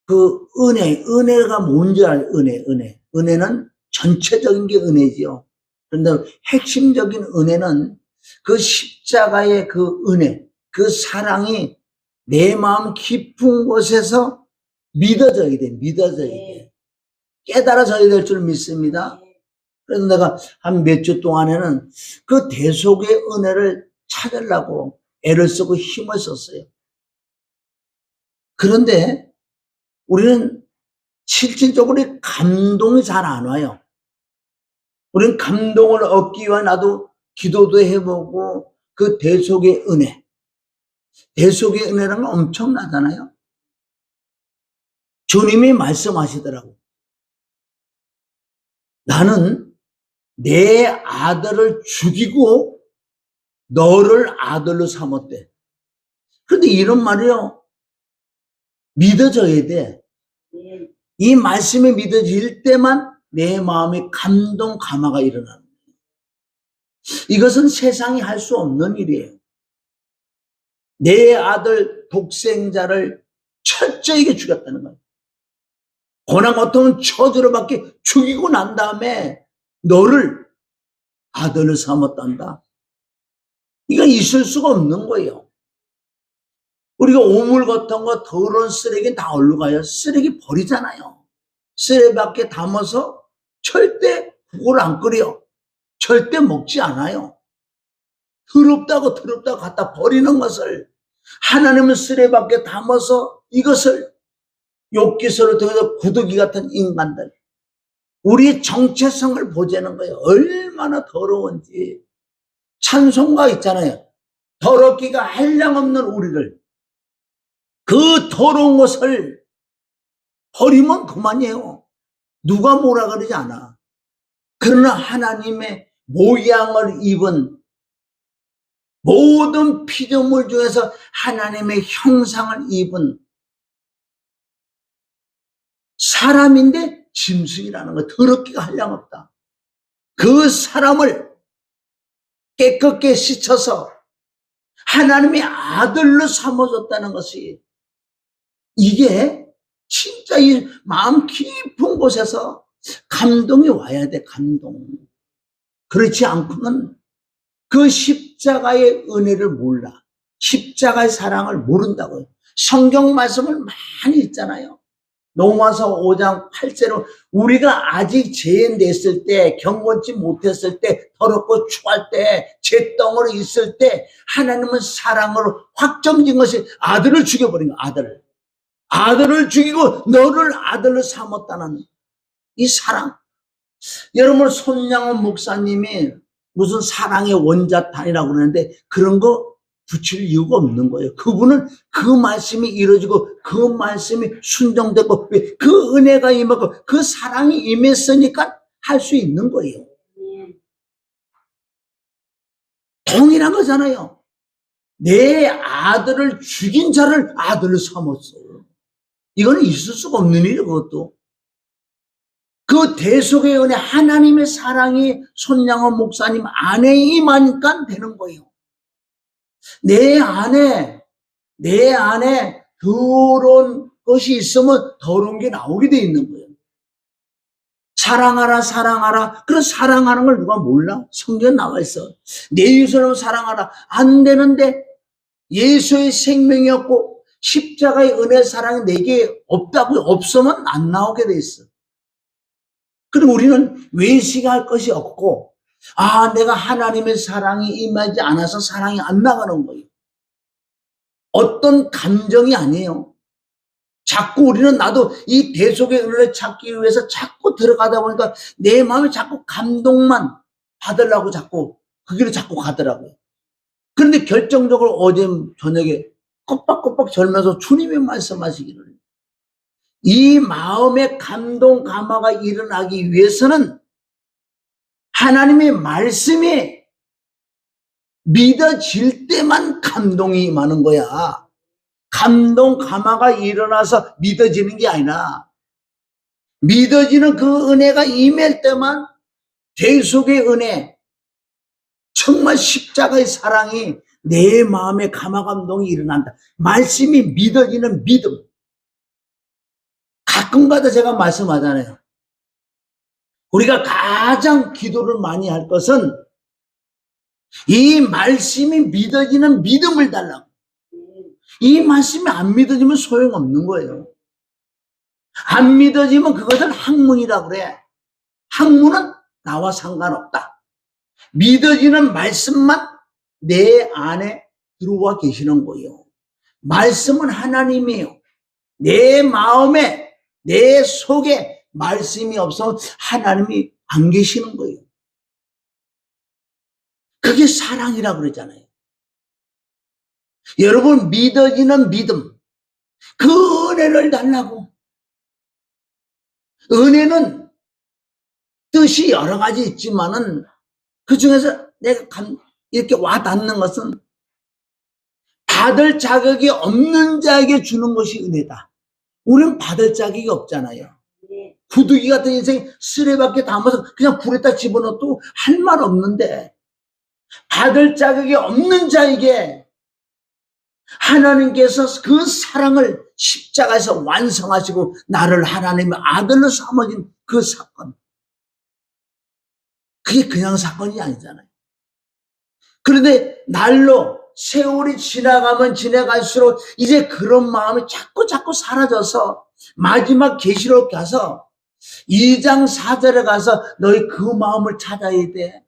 그 은혜가 뭔지 알아요? 은혜는 전체적인 게 은혜지요. 그런데 핵심적인 은혜는 그 십자가의 그 은혜, 그 사랑이 내 마음 깊은 곳에서 믿어져야 돼. 깨달아져야 될 줄 믿습니다. 그래서 내가 한 몇 주 동안에는 그 대속의 은혜를 찾으려고 애를 쓰고 힘을 썼어요. 그런데 우리는 실질적으로 감동이 잘 안 와요. 우리는 감동을 얻기 위해 나도 기도도 해보고 그 대속의 은혜라는 건 엄청나잖아요. 주님이 말씀하시더라고. 나는 내 아들을 죽이고 너를 아들로 삼았대. 그런데 이런 말이요, 믿어져야 돼. 이 말씀이 믿어질 때만 내 마음에 감동 감화가 일어나는 거예요. 이것은 세상이 할 수 없는 일이에요. 내 아들 독생자를 철저하게 죽였다는 거예요. 고난 고통은 저주로밖에 죽이고 난 다음에 너를 아들로 삼았단다. 이거 있을 수가 없는 거예요. 우리가 오물 같은 거 더러운 쓰레기는 다 어디로 가요? 쓰레기 버리잖아요. 쓰레기밖에 담아서 절대 국을 안 끓여. 절대 먹지 않아요. 더럽다고 갖다 버리는 것을 하나님은 쓰레기밖에 담아서 이것을 욕기서를 통해서 구더기 같은 인간들, 우리의 정체성을 보자는 거예요. 얼마나 더러운지. 찬송가 있잖아요. 더럽기가 한량없는 우리를, 그 더러운 것을 버리면 그만이에요. 누가 뭐라 그러지 않아. 그러나 하나님의 모양을 입은 모든 피조물 중에서 하나님의 형상을 입은 사람인데 짐승이라는 거, 더럽기가 한량없다. 그 사람을 깨끗게 씻어서 하나님의 아들로 삼아줬다는 것이, 이게 진짜 이 마음 깊은 곳에서 감동이 와야 돼. 감동. 그렇지 않고는 그 십자가의 은혜를 몰라. 십자가의 사랑을 모른다고요. 성경 말씀을 많이 읽잖아요. 로마서 5장 8절로 우리가 아직 죄 냈을 때, 경건치 못했을 때, 더럽고 추할 때, 죄덩어리 있을 때 하나님은 사랑으로 확정진 것이 아들을 죽여버린 거야. 아들을 죽이고 너를 아들로 삼았다는 이 사랑. 여러분, 손양원 목사님이 무슨 사랑의 원자탄이라고 그러는데 그런 거 붙일 이유가 없는 거예요. 그분은 그 말씀이 이루어지고 그 말씀이 순종되고 그 은혜가 임하고 그 사랑이 임했으니까 할 수 있는 거예요. 동일한 거잖아요. 내 아들을 죽인 자를 아들로 삼았어요. 이거는 있을 수가 없는 일이에요. 그것도. 그 대속의 은혜, 하나님의 사랑이 손양원 목사님 안에 임하니까 되는 거예요. 내 안에 더러운 것이 있으면 더러운 게 나오게 돼 있는 거예요. 사랑하라. 그런 사랑하는 걸 누가 몰라? 성경에 나와 있어. 내 이웃을 사랑하라. 안 되는데 예수의 생명이 없고 십자가의 은혜 사랑이 내게 없다고, 없으면 안 나오게 돼 있어. 그럼 우리는 외식할 것이 없고, 내가 하나님의 사랑이 임하지 않아서 사랑이 안 나가는 거예요. 어떤 감정이 아니에요. 자꾸 우리는 나도 이 대속의 은혜를 찾기 위해서 자꾸 들어가다 보니까 내 마음이 자꾸 감동만 받으려고 자꾸 그 길을 자꾸 가더라고요. 그런데 결정적으로 어제 저녁에 꼬박꼬박 절면서 주님이 말씀하시기를, 이 마음의 감동 감화가 일어나기 위해서는 하나님의 말씀이 믿어질 때만 감동이 임하는 거야. 감동 감화가 일어나서 믿어지는 게 아니라 믿어지는 그 은혜가 임할 때만 대속의 은혜, 정말 십자가의 사랑이 내 마음에 감화 감동이 일어난다. 말씀이 믿어지는 믿음. 가끔가다 제가 말씀하잖아요. 우리가 가장 기도를 많이 할 것은 이 말씀이 믿어지는 믿음을 달라고. 이 말씀이 안 믿어지면 소용없는 거예요. 안 믿어지면 그것은 학문이라고 그래. 학문은 나와 상관없다. 믿어지는 말씀만 내 안에 들어와 계시는 거예요. 말씀은 하나님이에요. 내 마음에, 내 속에 말씀이 없으면 하나님이 안 계시는 거예요. 그게 사랑이라고 그러잖아요. 여러분, 믿어지는 믿음, 그 은혜를 달라고. 은혜는 뜻이 여러 가지 있지만은 그 중에서 내가 이렇게 와 닿는 것은 받을 자격이 없는 자에게 주는 것이 은혜다. 우리는 받을 자격이 없잖아요. 구두기 같은 인생 쓰레받게 담아서 그냥 불에다 집어넣어도 할 말 없는데 받을 자격이 없는 자에게 하나님께서 그 사랑을 십자가에서 완성하시고 나를 하나님의 아들로 삼아진 그 사건. 그게 그냥 사건이 아니잖아요. 그런데 날로 세월이 지나가면 지나갈수록 이제 그런 마음이 자꾸 사라져서 마지막 계시록 가서 2장 4절에 가서 너희 그 마음을 찾아야 돼.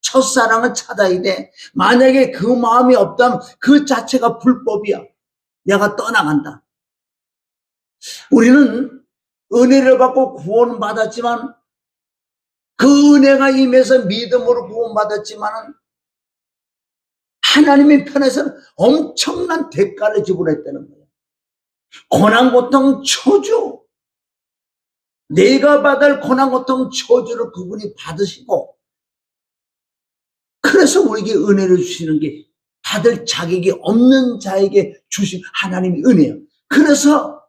첫사랑을 찾아야 돼. 만약에 그 마음이 없다면 그 자체가 불법이야. 내가 떠나간다. 우리는 은혜를 받고 구원을 받았지만 그 은혜가 임해서 믿음으로 구원받았지만 하나님의 편에서는 엄청난 대가를 지불했다는 거예요. 고난, 고통, 저주. 내가 받을 고난, 고통, 저주를 그분이 받으시고 그래서 우리에게 은혜를 주시는 게 받을 자격이 없는 자에게 주신 하나님의 은혜예요. 그래서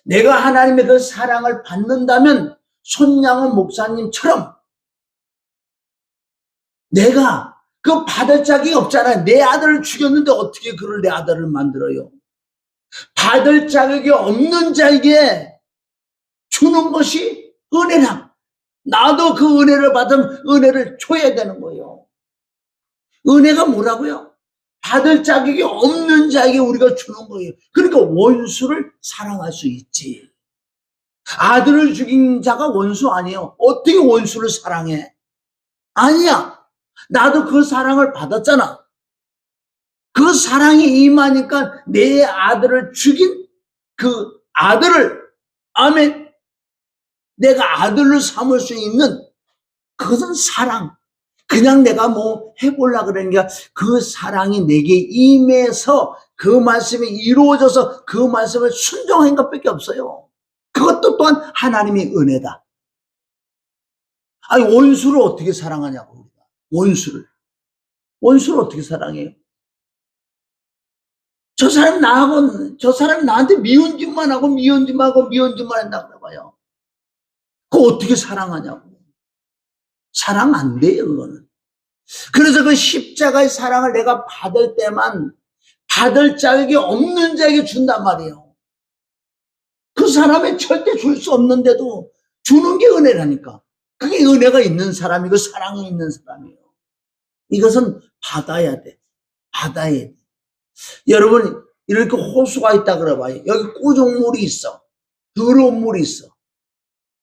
내가 하나님의 그 사랑을 받는다면 손양은 목사님처럼 내가 그 받을 자격이 없잖아요. 내 아들을 죽였는데 어떻게 그를 내 아들을 만들어요? 받을 자격이 없는 자에게 주는 것이 은혜라. 나도 그 은혜를 받으면 은혜를 줘야 되는 거예요. 은혜가 뭐라고요? 받을 자격이 없는 자에게 우리가 주는 거예요. 그러니까 원수를 사랑할 수 있지. 아들을 죽인 자가 원수 아니에요. 어떻게 원수를 사랑해? 아니야. 나도 그 사랑을 받았잖아. 그 사랑이 임하니까 내 아들을 죽인 그 아들을, 아멘, 내가 아들로 삼을 수 있는 그것은 사랑. 그냥 내가 뭐 해보려고 그러는 게 그 사랑이 내게 임해서 그 말씀이 이루어져서 그 말씀을 순종한 것밖에 없어요. 그것도 또한 하나님의 은혜다. 아니, 원수를 어떻게 사랑하냐고. 원수를 어떻게 사랑해요? 저 사람 나한테 미운 짓만 하고 미운 짓만 한다고 봐요. 그거 어떻게 사랑하냐고. 사랑 안 돼요, 그거는. 그래서 그 십자가의 사랑을 내가 받을 때만 받을 자격이 없는 자에게 준단 말이에요. 그 사람이 절대 줄 수 없는데도 주는 게 은혜라니까. 그게 은혜가 있는 사람이고 사랑이 있는 사람이에요. 이것은 받아야 돼. 받아야 돼. 여러분, 이렇게 호수가 있다 그래봐요. 여기 꾸중물이 있어. 더러운 물이 있어.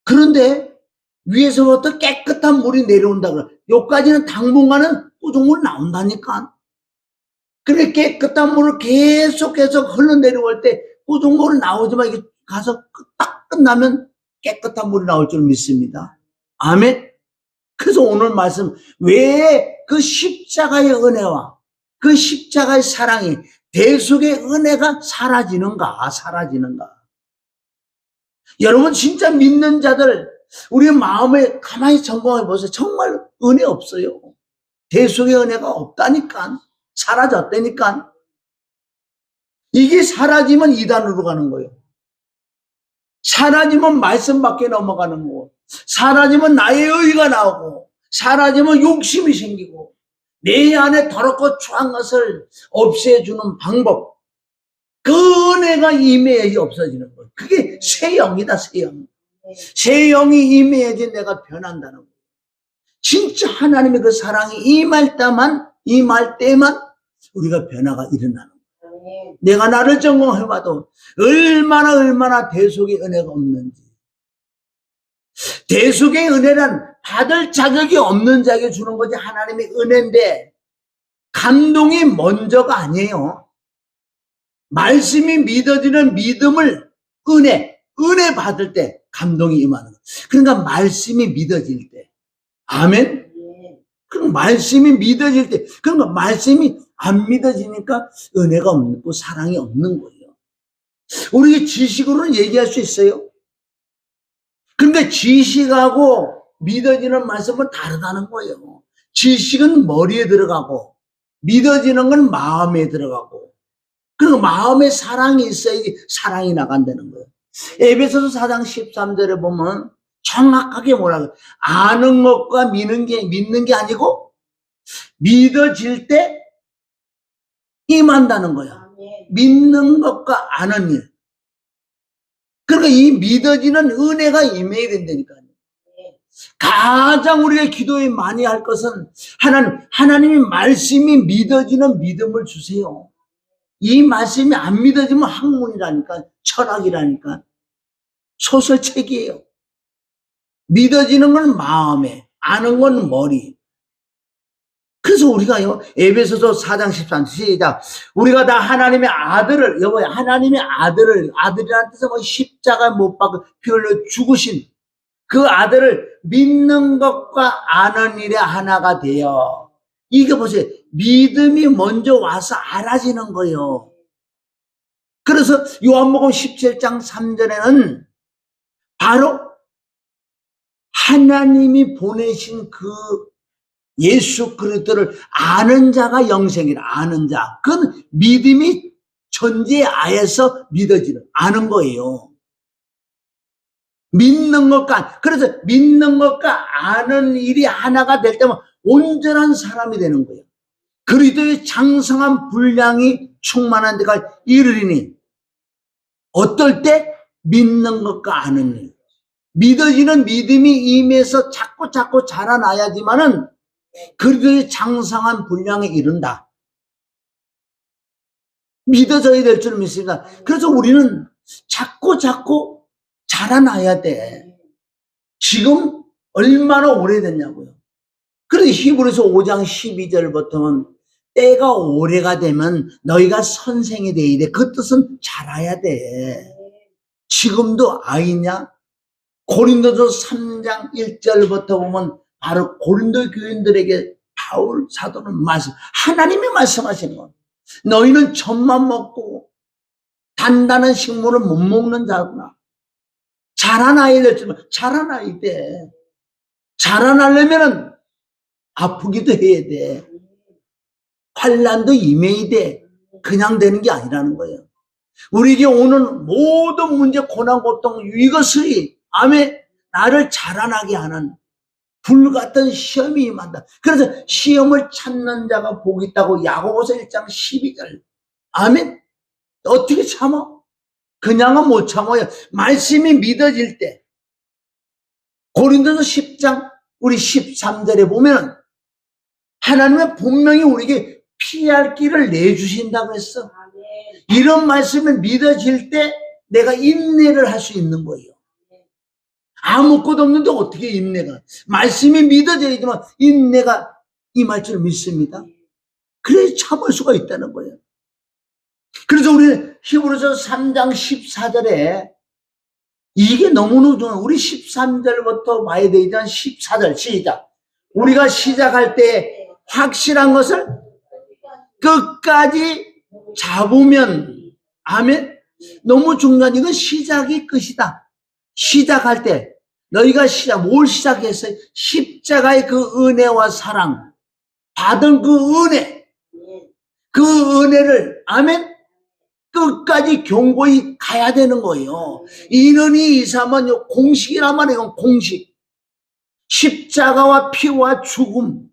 그런데 위에서부터 깨끗한 물이 내려온다 그래. 여기까지는 당분간은 꾸중물 나온다니까. 그래, 깨끗한 물을 계속 흘러내려올 때 꾸중물은 나오지만 이게 가서 딱 끝나면 깨끗한 물이 나올 줄 믿습니다. 아멘. 그래서 오늘 말씀, 왜 그 십자가의 은혜와 그 십자가의 사랑이, 대속의 은혜가 사라지는가? 여러분, 진짜 믿는 자들, 우리 마음에 가만히 점검해 보세요. 정말 은혜 없어요. 대속의 은혜가 없다니까. 사라졌다니까. 이게 사라지면 이단으로 가는 거예요. 사라지면 말씀 밖에 넘어가는 거고, 사라지면 나의 의의가 나오고, 사라지면 욕심이 생기고, 내 안에 더럽고 추한 것을 없애주는 방법, 그 은혜가 임해야지 없어지는 거예요. 그게 새 영이다, 새 영. 새 영이 임해야지 내가 변한다는 거예요. 진짜 하나님의 그 사랑이 임할 때만 우리가 변화가 일어나는 거예요. 내가 나를 점검해봐도 얼마나 대속의 은혜가 없는지. 대속의 은혜란 받을 자격이 없는 자에게 주는 거지 하나님의 은혜인데 감동이 먼저가 아니에요. 말씀이 믿어지는 믿음을 은혜 받을 때 감동이 임하는 거예요. 그러니까 말씀이 믿어질 때. 아멘? 그럼 말씀이 믿어질 때, 그러니까 말씀이 안 믿어지니까 은혜가 없고 사랑이 없는 거예요. 우리 지식으로는 얘기할 수 있어요. 근데 지식하고 믿어지는 말씀은 다르다는 거예요. 지식은 머리에 들어가고 믿어지는 건 마음에 들어가고 그리고 마음에 사랑이 있어야지 사랑이 나간다는 거예요. 에베소서 4장 13절에 보면 정확하게 뭐라고 아는 것과 믿는 게 아니고 믿어질 때 임한다는 거야. 믿는 것과 아는 일. 그러니까 이 믿어지는 은혜가 임해야 된다니까요. 가장 우리가 기도에 많이 할 것은 하나님의 말씀이 믿어지는 믿음을 주세요. 이 말씀이 안 믿어지면 학문이라니까, 철학이라니까, 소설책이에요. 믿어지는 건 마음에, 아는 건 머리. 그래서 우리가요, 에베소서 4장 13절 시작. 우리가 다 하나님의 아들을, 여보야, 하나님의 아들이라는 뜻은 뭐 십자가 못 박아 피 흘려 죽으신 그 아들을 믿는 것과 아는 일에 하나가 되어. 이게 보세요. 믿음이 먼저 와서 알아지는 거예요. 그래서 요한복음 17장 3절에는 바로 하나님이 보내신 그 예수 그리스도를 아는 자가 영생이라. 아는 자. 그건 믿음이 전제에 아에서 믿어지는, 아는 거예요. 믿는 것과, 그래서 믿는 것과 아는 일이 하나가 될 때면 온전한 사람이 되는 거예요. 그리스도의 장성한 분량이 충만한 데가 이르리니 어떨 때? 믿는 것과 아는 일. 믿어지는 믿음이 임해서 자꾸 자라나야지만은 그리스도의 장성한 분량에 이른다. 믿어져야 될 줄 믿습니다. 그래서 우리는 자꾸 자라나야 돼. 지금 얼마나 오래됐냐고요. 그래서 히브리서 5장 12절부터는 때가 오래가 되면 너희가 선생이 돼야 돼. 그 뜻은 자라야 돼. 지금도 아이냐? 고린도서 3장 1절부터 보면 바로 고린도 교인들에게 바울 사도는 하나님이 말씀하시는 거. 너희는 젖만 먹고 단단한 식물을 못 먹는 자구나. 자라나야 될지만 자라나야 돼. 자라나려면은 아프기도 해야 돼. 환난도 임해야 돼. 그냥 되는 게 아니라는 거예요. 우리에게 오는 모든 문제, 고난, 고통, 이것이 아멘, 나를 자라나게 하는 불같은 시험이 임한다. 그래서 시험을 찾는 자가 복이 있다고 야고보서 1장 12절. 아멘. 어떻게 참아? 그냥은 못 참아요. 말씀이 믿어질 때. 고린도서 10장 우리 13절에 보면 하나님은 분명히 우리에게 피할 길을 내주신다고 했어. 이런 말씀을 믿어질 때 내가 인내를 할 수 있는 거예요. 아무것도 없는데 어떻게 인내가. 말씀이 믿어져야지만 인내가 임할 줄 믿습니다. 그래야 참을 수가 있다는 거예요. 그래서 우리 히브리서 3장 14절에 이게 너무너무 좋아요. 우리 13절부터 봐야 되잖아. 14절 시작. 우리가 시작할 때 확실한 것을 끝까지 잡으면 아멘. 너무 중요한 이건 시작이 끝이다. 시작할 때 너희가 뭘 시작했어요? 십자가의 그 은혜와 사랑 받은 그 은혜를 아멘. 끝까지 견고히 가야 되는 거예요. 이는이 이삼은 공식이란 말이에요. 공식. 십자가와 피와 죽음,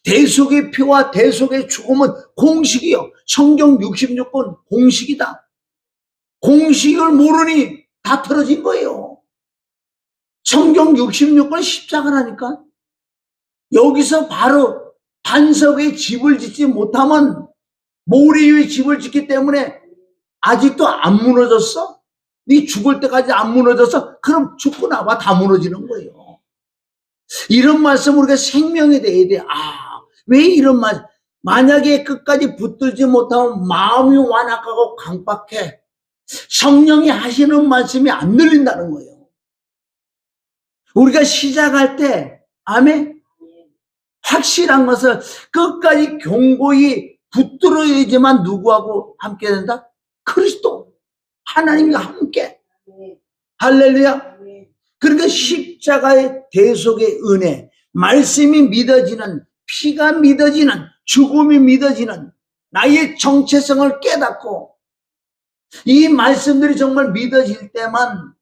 대속의 피와 대속의 죽음은 공식이요. 성경 66권 공식이다. 공식을 모르니 다 틀어진 거예요. 성경 66권 십자가라니까. 여기서 바로 반석에 집을 짓지 못하면 모래 위에 집을 짓기 때문에 아직도 안 무너졌어? 네 죽을 때까지 안 무너졌어? 그럼 죽고 나봐 다 무너지는 거예요. 이런 말씀 우리가 생명에 대해야 돼. 왜 이런 말? 만약에 끝까지 붙들지 못하면 마음이 완악하고 강박해. 성령이 하시는 말씀이 안 들린다는 거예요. 우리가 시작할 때, 아멘? 확실한 것은 끝까지 견고히 붙들어야지만 누구하고 함께 된다? 그리스도. 하나님과 함께. 할렐루야. 그러니까 십자가의 대속의 은혜, 말씀이 믿어지는, 피가 믿어지는, 죽음이 믿어지는 나의 정체성을 깨닫고 이 말씀들이 정말 믿어질 때만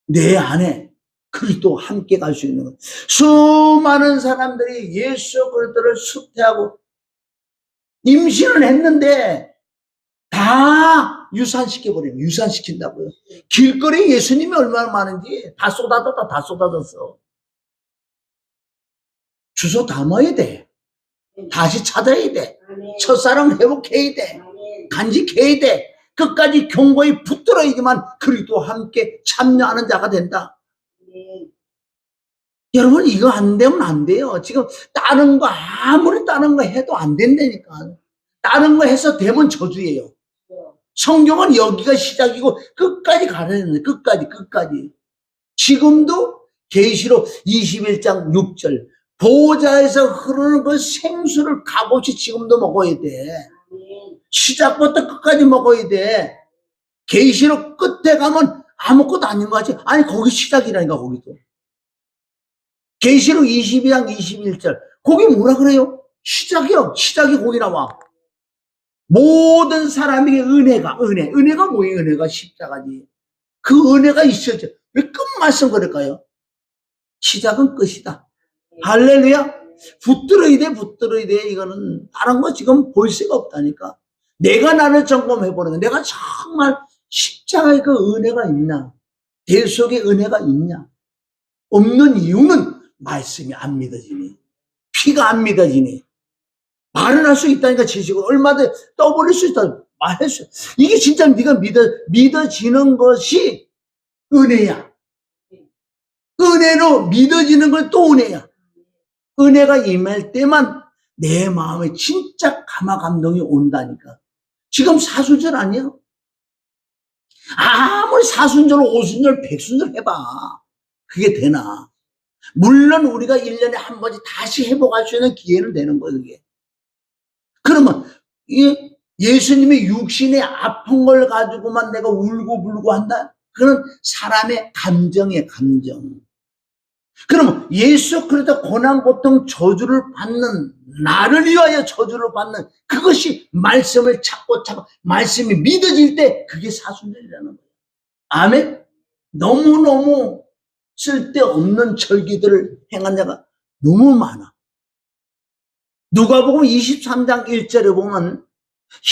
내 안에 그리스도와 함께 갈 수 있는 것. 수많은 사람들이 예수 그리스도를 숭배하고 임신을 했는데 다 유산시켜버려요. 유산시킨다고요. 길거리에 예수님이 얼마나 많은지 다 쏟아졌어. 주소 담아야 돼. 다시 찾아야 돼. 첫사랑 회복해야 돼. 간직해야 돼. 끝까지 견고히 붙들어야지만 그리스도와 함께 참여하는 자가 된다. 여러분 이거 안 되면 안 돼요. 지금 다른 거 아무리 다른 거 해도 안 된다니까. 다른 거 해서 되면 저주예요. 성경은 여기가 시작이고 끝까지 가야 되는데 끝까지. 지금도 계시록 21장 6절 보호자에서 흐르는 그 생수를 값없이 지금도 먹어야 돼. 시작부터 끝까지 먹어야 돼. 계시록 끝에 가면 아무것도 아닌 거 같지? 아니 거기 시작이라니까 거기도. 계시록 22장 21절 거기 뭐라 그래요? 시작이요. 시작이 거기 나와. 모든 사람에게 은혜가 뭐예요? 은혜가 십자가지. 그 은혜가 있어야죠. 왜 끝 말씀 그럴까요? 시작은 끝이다. 할렐루야. 붙들어야 돼. 이거는 다른 거 지금 볼 수가 없다니까. 내가 나를 점검해보는 거야. 내가 정말 십자가의 그 은혜가 있나? 대속의 은혜가 있냐? 없는 이유는 말씀이 안 믿어지니, 피가 안 믿어지니. 말은 할 수 있다니까. 지식을 얼마든지 떠버릴 수 있다. 말할 수. 이게 진짜 네가 믿어지는 것이 은혜야. 은혜로 믿어지는 건 또 은혜야. 은혜가 임할 때만 내 마음에 진짜 감화감동이 온다니까. 지금 사순절 아니야? 아무리 사순절, 오순절, 백순절 해봐. 그게 되나? 물론 우리가 1년에 한 번씩 다시 회복할 수 있는 기회는 되는 거예요, 그게. 그러면 예수님이 육신의 아픈 걸 가지고만 내가 울고불고 한다? 그건 사람의 감정이에요, 감정. 그러면 예수 그리스도 고난 고통 저주를 받는, 나를 위하여 저주를 받는 그것이 말씀을 찾고 말씀이 믿어질 때 그게 사순절이라는 거예요. 아멘. 너무너무 쓸데없는 절기들을 행한 자가 너무 많아. 누가복음 23장 1절에 보면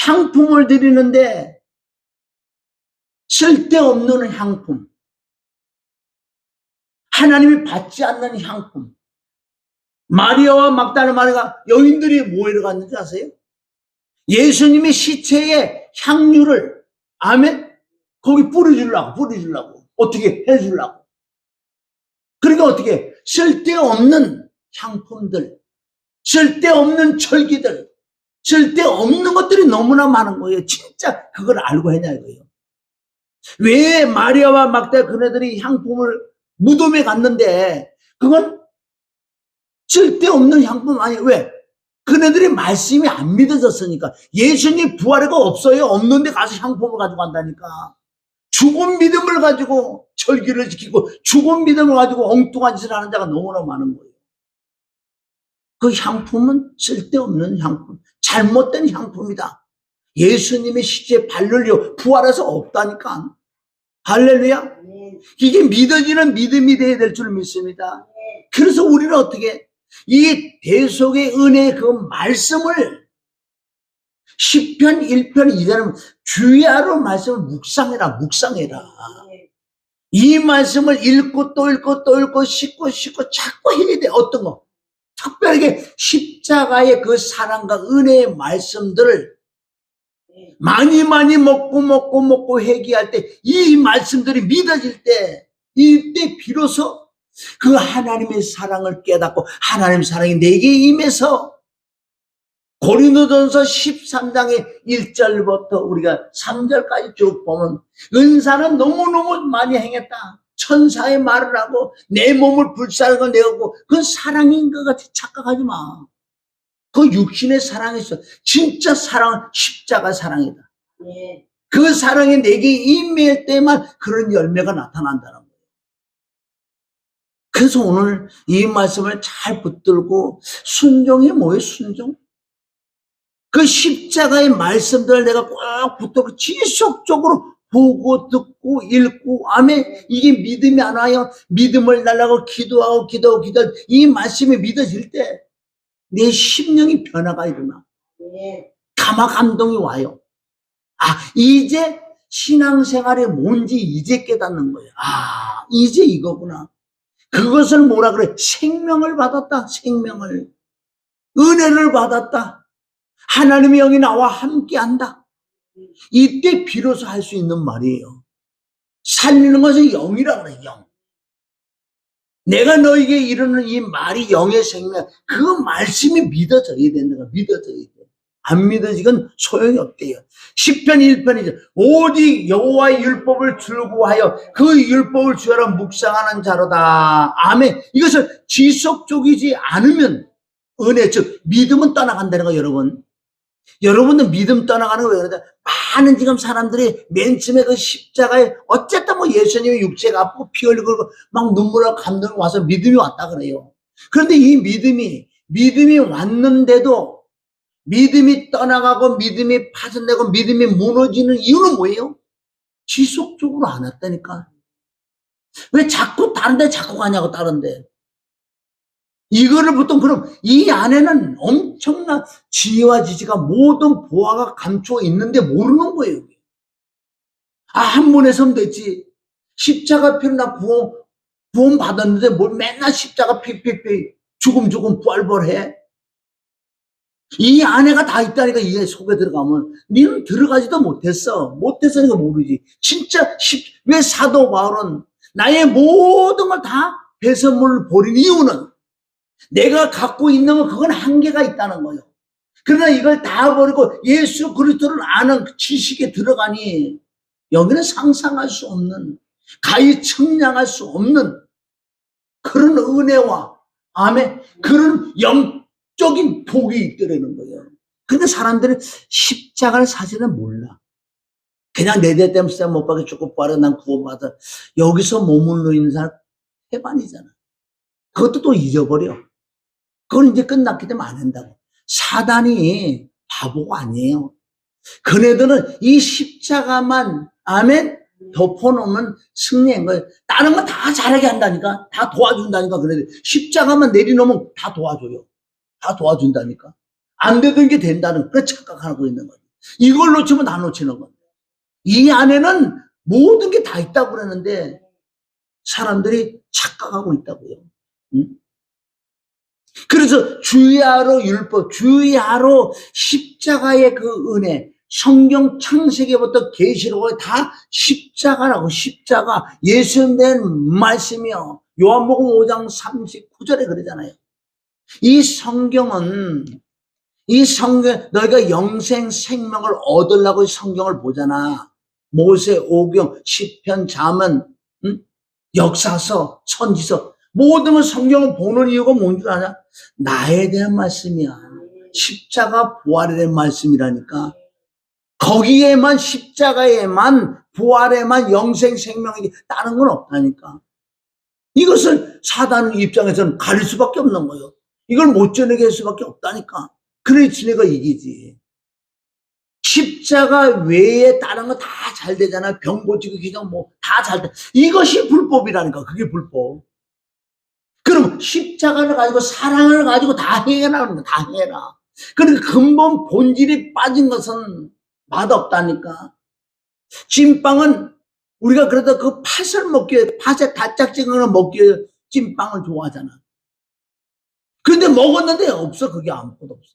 향품을 드리는데 쓸데없는 향품, 하나님이 받지 않는 향품. 마리아와 막달라 마리아가 여인들이 뭐하러 갔는지 아세요? 예수님의 시체에 향유를, 아멘, 거기 뿌려주려고 어떻게 해주려고. 그러니까 어떻게 쓸데없는 향품들, 쓸데없는 절기들, 쓸데없는 것들이 너무나 많은 거예요. 진짜 그걸 알고 했냐 이거예요. 왜 마리아와 막달라 그네들이 향품을 무덤에 갔는데 그건 쓸데없는 향품 아니에요. 왜? 그네들이 말씀이 안 믿어졌으니까. 예수님 부활이가 없어요. 없는데 가서 향품을 가지고 간다니까. 죽은 믿음을 가지고 절기를 지키고 죽은 믿음을 가지고 엉뚱한 짓을 하는 자가 너무나 많은 거예요. 그 향품은 쓸데없는 향품, 잘못된 향품이다. 예수님의 시체에 발를려 부활해서 없다니까. 할렐루야. 이게 믿어지는 믿음이 되어야 될 줄 믿습니다. 그래서 우리는 어떻게 이 대속의 은혜의 그 말씀을 시편 1편 2절은 주야로 말씀을 묵상해라. 이 말씀을 읽고 또 읽고 또 읽고 씻고 자꾸 해야 돼. 어떤 거? 특별하게 십자가의 그 사랑과 은혜의 말씀들을 많이 먹고 회개할 때, 이 말씀들이 믿어질 때, 이때 비로소 그 하나님의 사랑을 깨닫고 하나님의 사랑이 내게 임해서, 고린도전서 13장의 1절부터 우리가 3절까지 쭉 보면 은사는 너무너무 많이 행했다. 천사의 말을 하고 내 몸을 불사르고 내고, 그건 사랑인 것 같이 착각하지 마. 그 육신의 사랑이 있어. 진짜 사랑은 십자가 사랑이다. 그 사랑이 내게 임할 때만 그런 열매가 나타난다는 거예요. 그래서 오늘 이 말씀을 잘 붙들고, 순종이 뭐예요? 순종? 그 십자가의 말씀들을 내가 꼭 붙들고 지속적으로 보고 듣고 읽고, 아멘. 이게 믿음이 안 와요. 믿음을 달라고 기도하고 이 말씀이 믿어질 때 내 심령이 변화가 일어나. 감화 감동이 와요. 이제 신앙생활이 뭔지 이제 깨닫는 거예요. 이제 이거구나. 그것을 뭐라 그래? 생명을 받았다. 생명을. 은혜를 받았다. 하나님의 영이 나와 함께한다. 이때 비로소 할 수 있는 말이에요. 살리는 것은 영이라 그래. 영. 내가 너에게 이르는 이 말이 영의 생명, 그 말씀이 믿어져야 된다. 믿어져야 돼. 안 믿어지건 소용이 없대요. 시편 1편이죠. 오직 여호와의 율법을 즐거워하여 그 율법을 주야로 묵상하는 자로다. 아멘. 이것을 지속적이지 않으면 은혜, 즉 믿음은 떠나간다는 거예요. 여러분들 믿음 떠나가는 거 왜 그러냐? 많은 지금 사람들이 맨 처음에 그 십자가에 어쨌든 뭐 예수님의 육체가 아프고 피 흘리고 막 눈물과 감동이 와서 믿음이 왔다 그래요. 그런데 이 믿음이 왔는데도 믿음이 떠나가고 믿음이 파손되고 믿음이 무너지는 이유는 뭐예요? 지속적으로 안 왔다니까. 왜 자꾸 다른 데 자꾸 가냐고, 다른 데. 이거를 보통, 그럼 이 안에는 엄청난 지혜와 지지가, 모든 보화가 감추어 있는데 모르는 거예요. 한 번에 서면 됐지. 십자가 피로 나 구원 받았는데 뭘 맨날 십자가 피 죽음 부활해. 이 안에가 다 있다니까. 이게 속에 들어가면 니는 들어가지도 못했으니까 모르지. 진짜 왜 사도 바울은 나의 모든 걸 다 배설물을 버린 이유는, 내가 갖고 있는 건 그건 한계가 있다는 거예요. 그러나 이걸 다 버리고 예수 그리스도를 아는 지식에 들어가니 여기는 상상할 수 없는, 가히 측량할 수 없는 그런 은혜와, 아멘, 그런 영적인 복이 있더라는 거예요. 근데 사람들은 십자가를 사실은 몰라. 그냥 내 대 때문에 못 박에 죽고 빠르 난 구원받아. 여기서 머물러 있는 사람 해반이잖아. 그것도 또 잊어버려. 그건 이제 끝났기 때문에 안 한다고. 사단이 바보가 아니에요. 그네들은 이 십자가만, 아멘, 덮어놓으면 승리한 거예요. 다른 건 다 잘하게 한다니까. 다 도와준다니까. 그네들 십자가만 내려놓으면 다 도와줘요. 다 도와준다니까. 안 되던 게 된다는, 그래 착각하고 있는 거예요. 이걸 놓치면 다 놓치는 거예요. 이 안에는 모든 게 다 있다고 그러는데 사람들이 착각하고 있다고요. 응? 그래서 주야로 율법, 주야로 십자가의 그 은혜, 성경 창세기부터 계시록에 다 십자가라고. 십자가, 예수님 된 말씀이요. 요한복음 5장 39절에 그러잖아요. 이 성경은, 너희가 영생 생명을 얻으려고 이 성경을 보잖아. 모세, 오경, 시편, 잠언, 역사서, 선지서, 모든 걸 성경을 보는 이유가 뭔 줄 아냐? 나에 대한 말씀이야. 십자가 부활에 대한 말씀이라니까. 거기에만, 십자가에만, 부활에만 영생 생명이지 다른 건 없다니까. 이것을 사단 입장에서는 가릴 수밖에 없는 거예요. 이걸 못 전하게 할 수밖에 없다니까. 그래 지네가 이기지. 십자가 외에 다른 거 다 잘 되잖아. 병 고치고 기도 뭐 다 잘 돼. 이것이 불법이라니까. 그게 불법. 그럼 십자가를 가지고, 사랑을 가지고 다 해라. 다 해라. 그러니까 근본 본질이 빠진 것은 맛없다니까. 찐빵은 우리가 그래도 그 팥을 먹기 위해, 팥에 달짝지근 걸 먹기 위해 찐빵을 좋아하잖아. 근데 먹었는데 없어. 그게 아무것도 없어.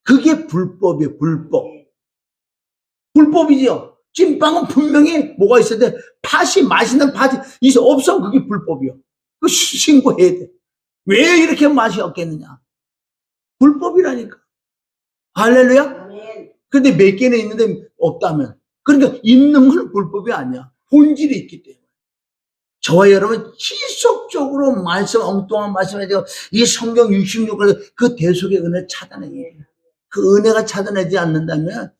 그게 불법이에요. 불법. 불법이죠. 찐빵은 분명히 뭐가 있어야 돼. 팥이, 맛있는 팥이 있어. 없어. 그게 불법이요. 그 신고해야 돼. 왜 이렇게 맛이 없겠느냐. 불법이라니까. 할렐루야. 근데 몇 개는 있는데 없다면. 그러니까 있는 건 불법이 아니야. 본질이 있기 때문에. 저와 여러분 지속적으로 말씀, 엉뚱한 말씀해서 이 성경 66을 그 대속의 은혜를 찾아내야 돼. 그 은혜가 찾아내지 않는다면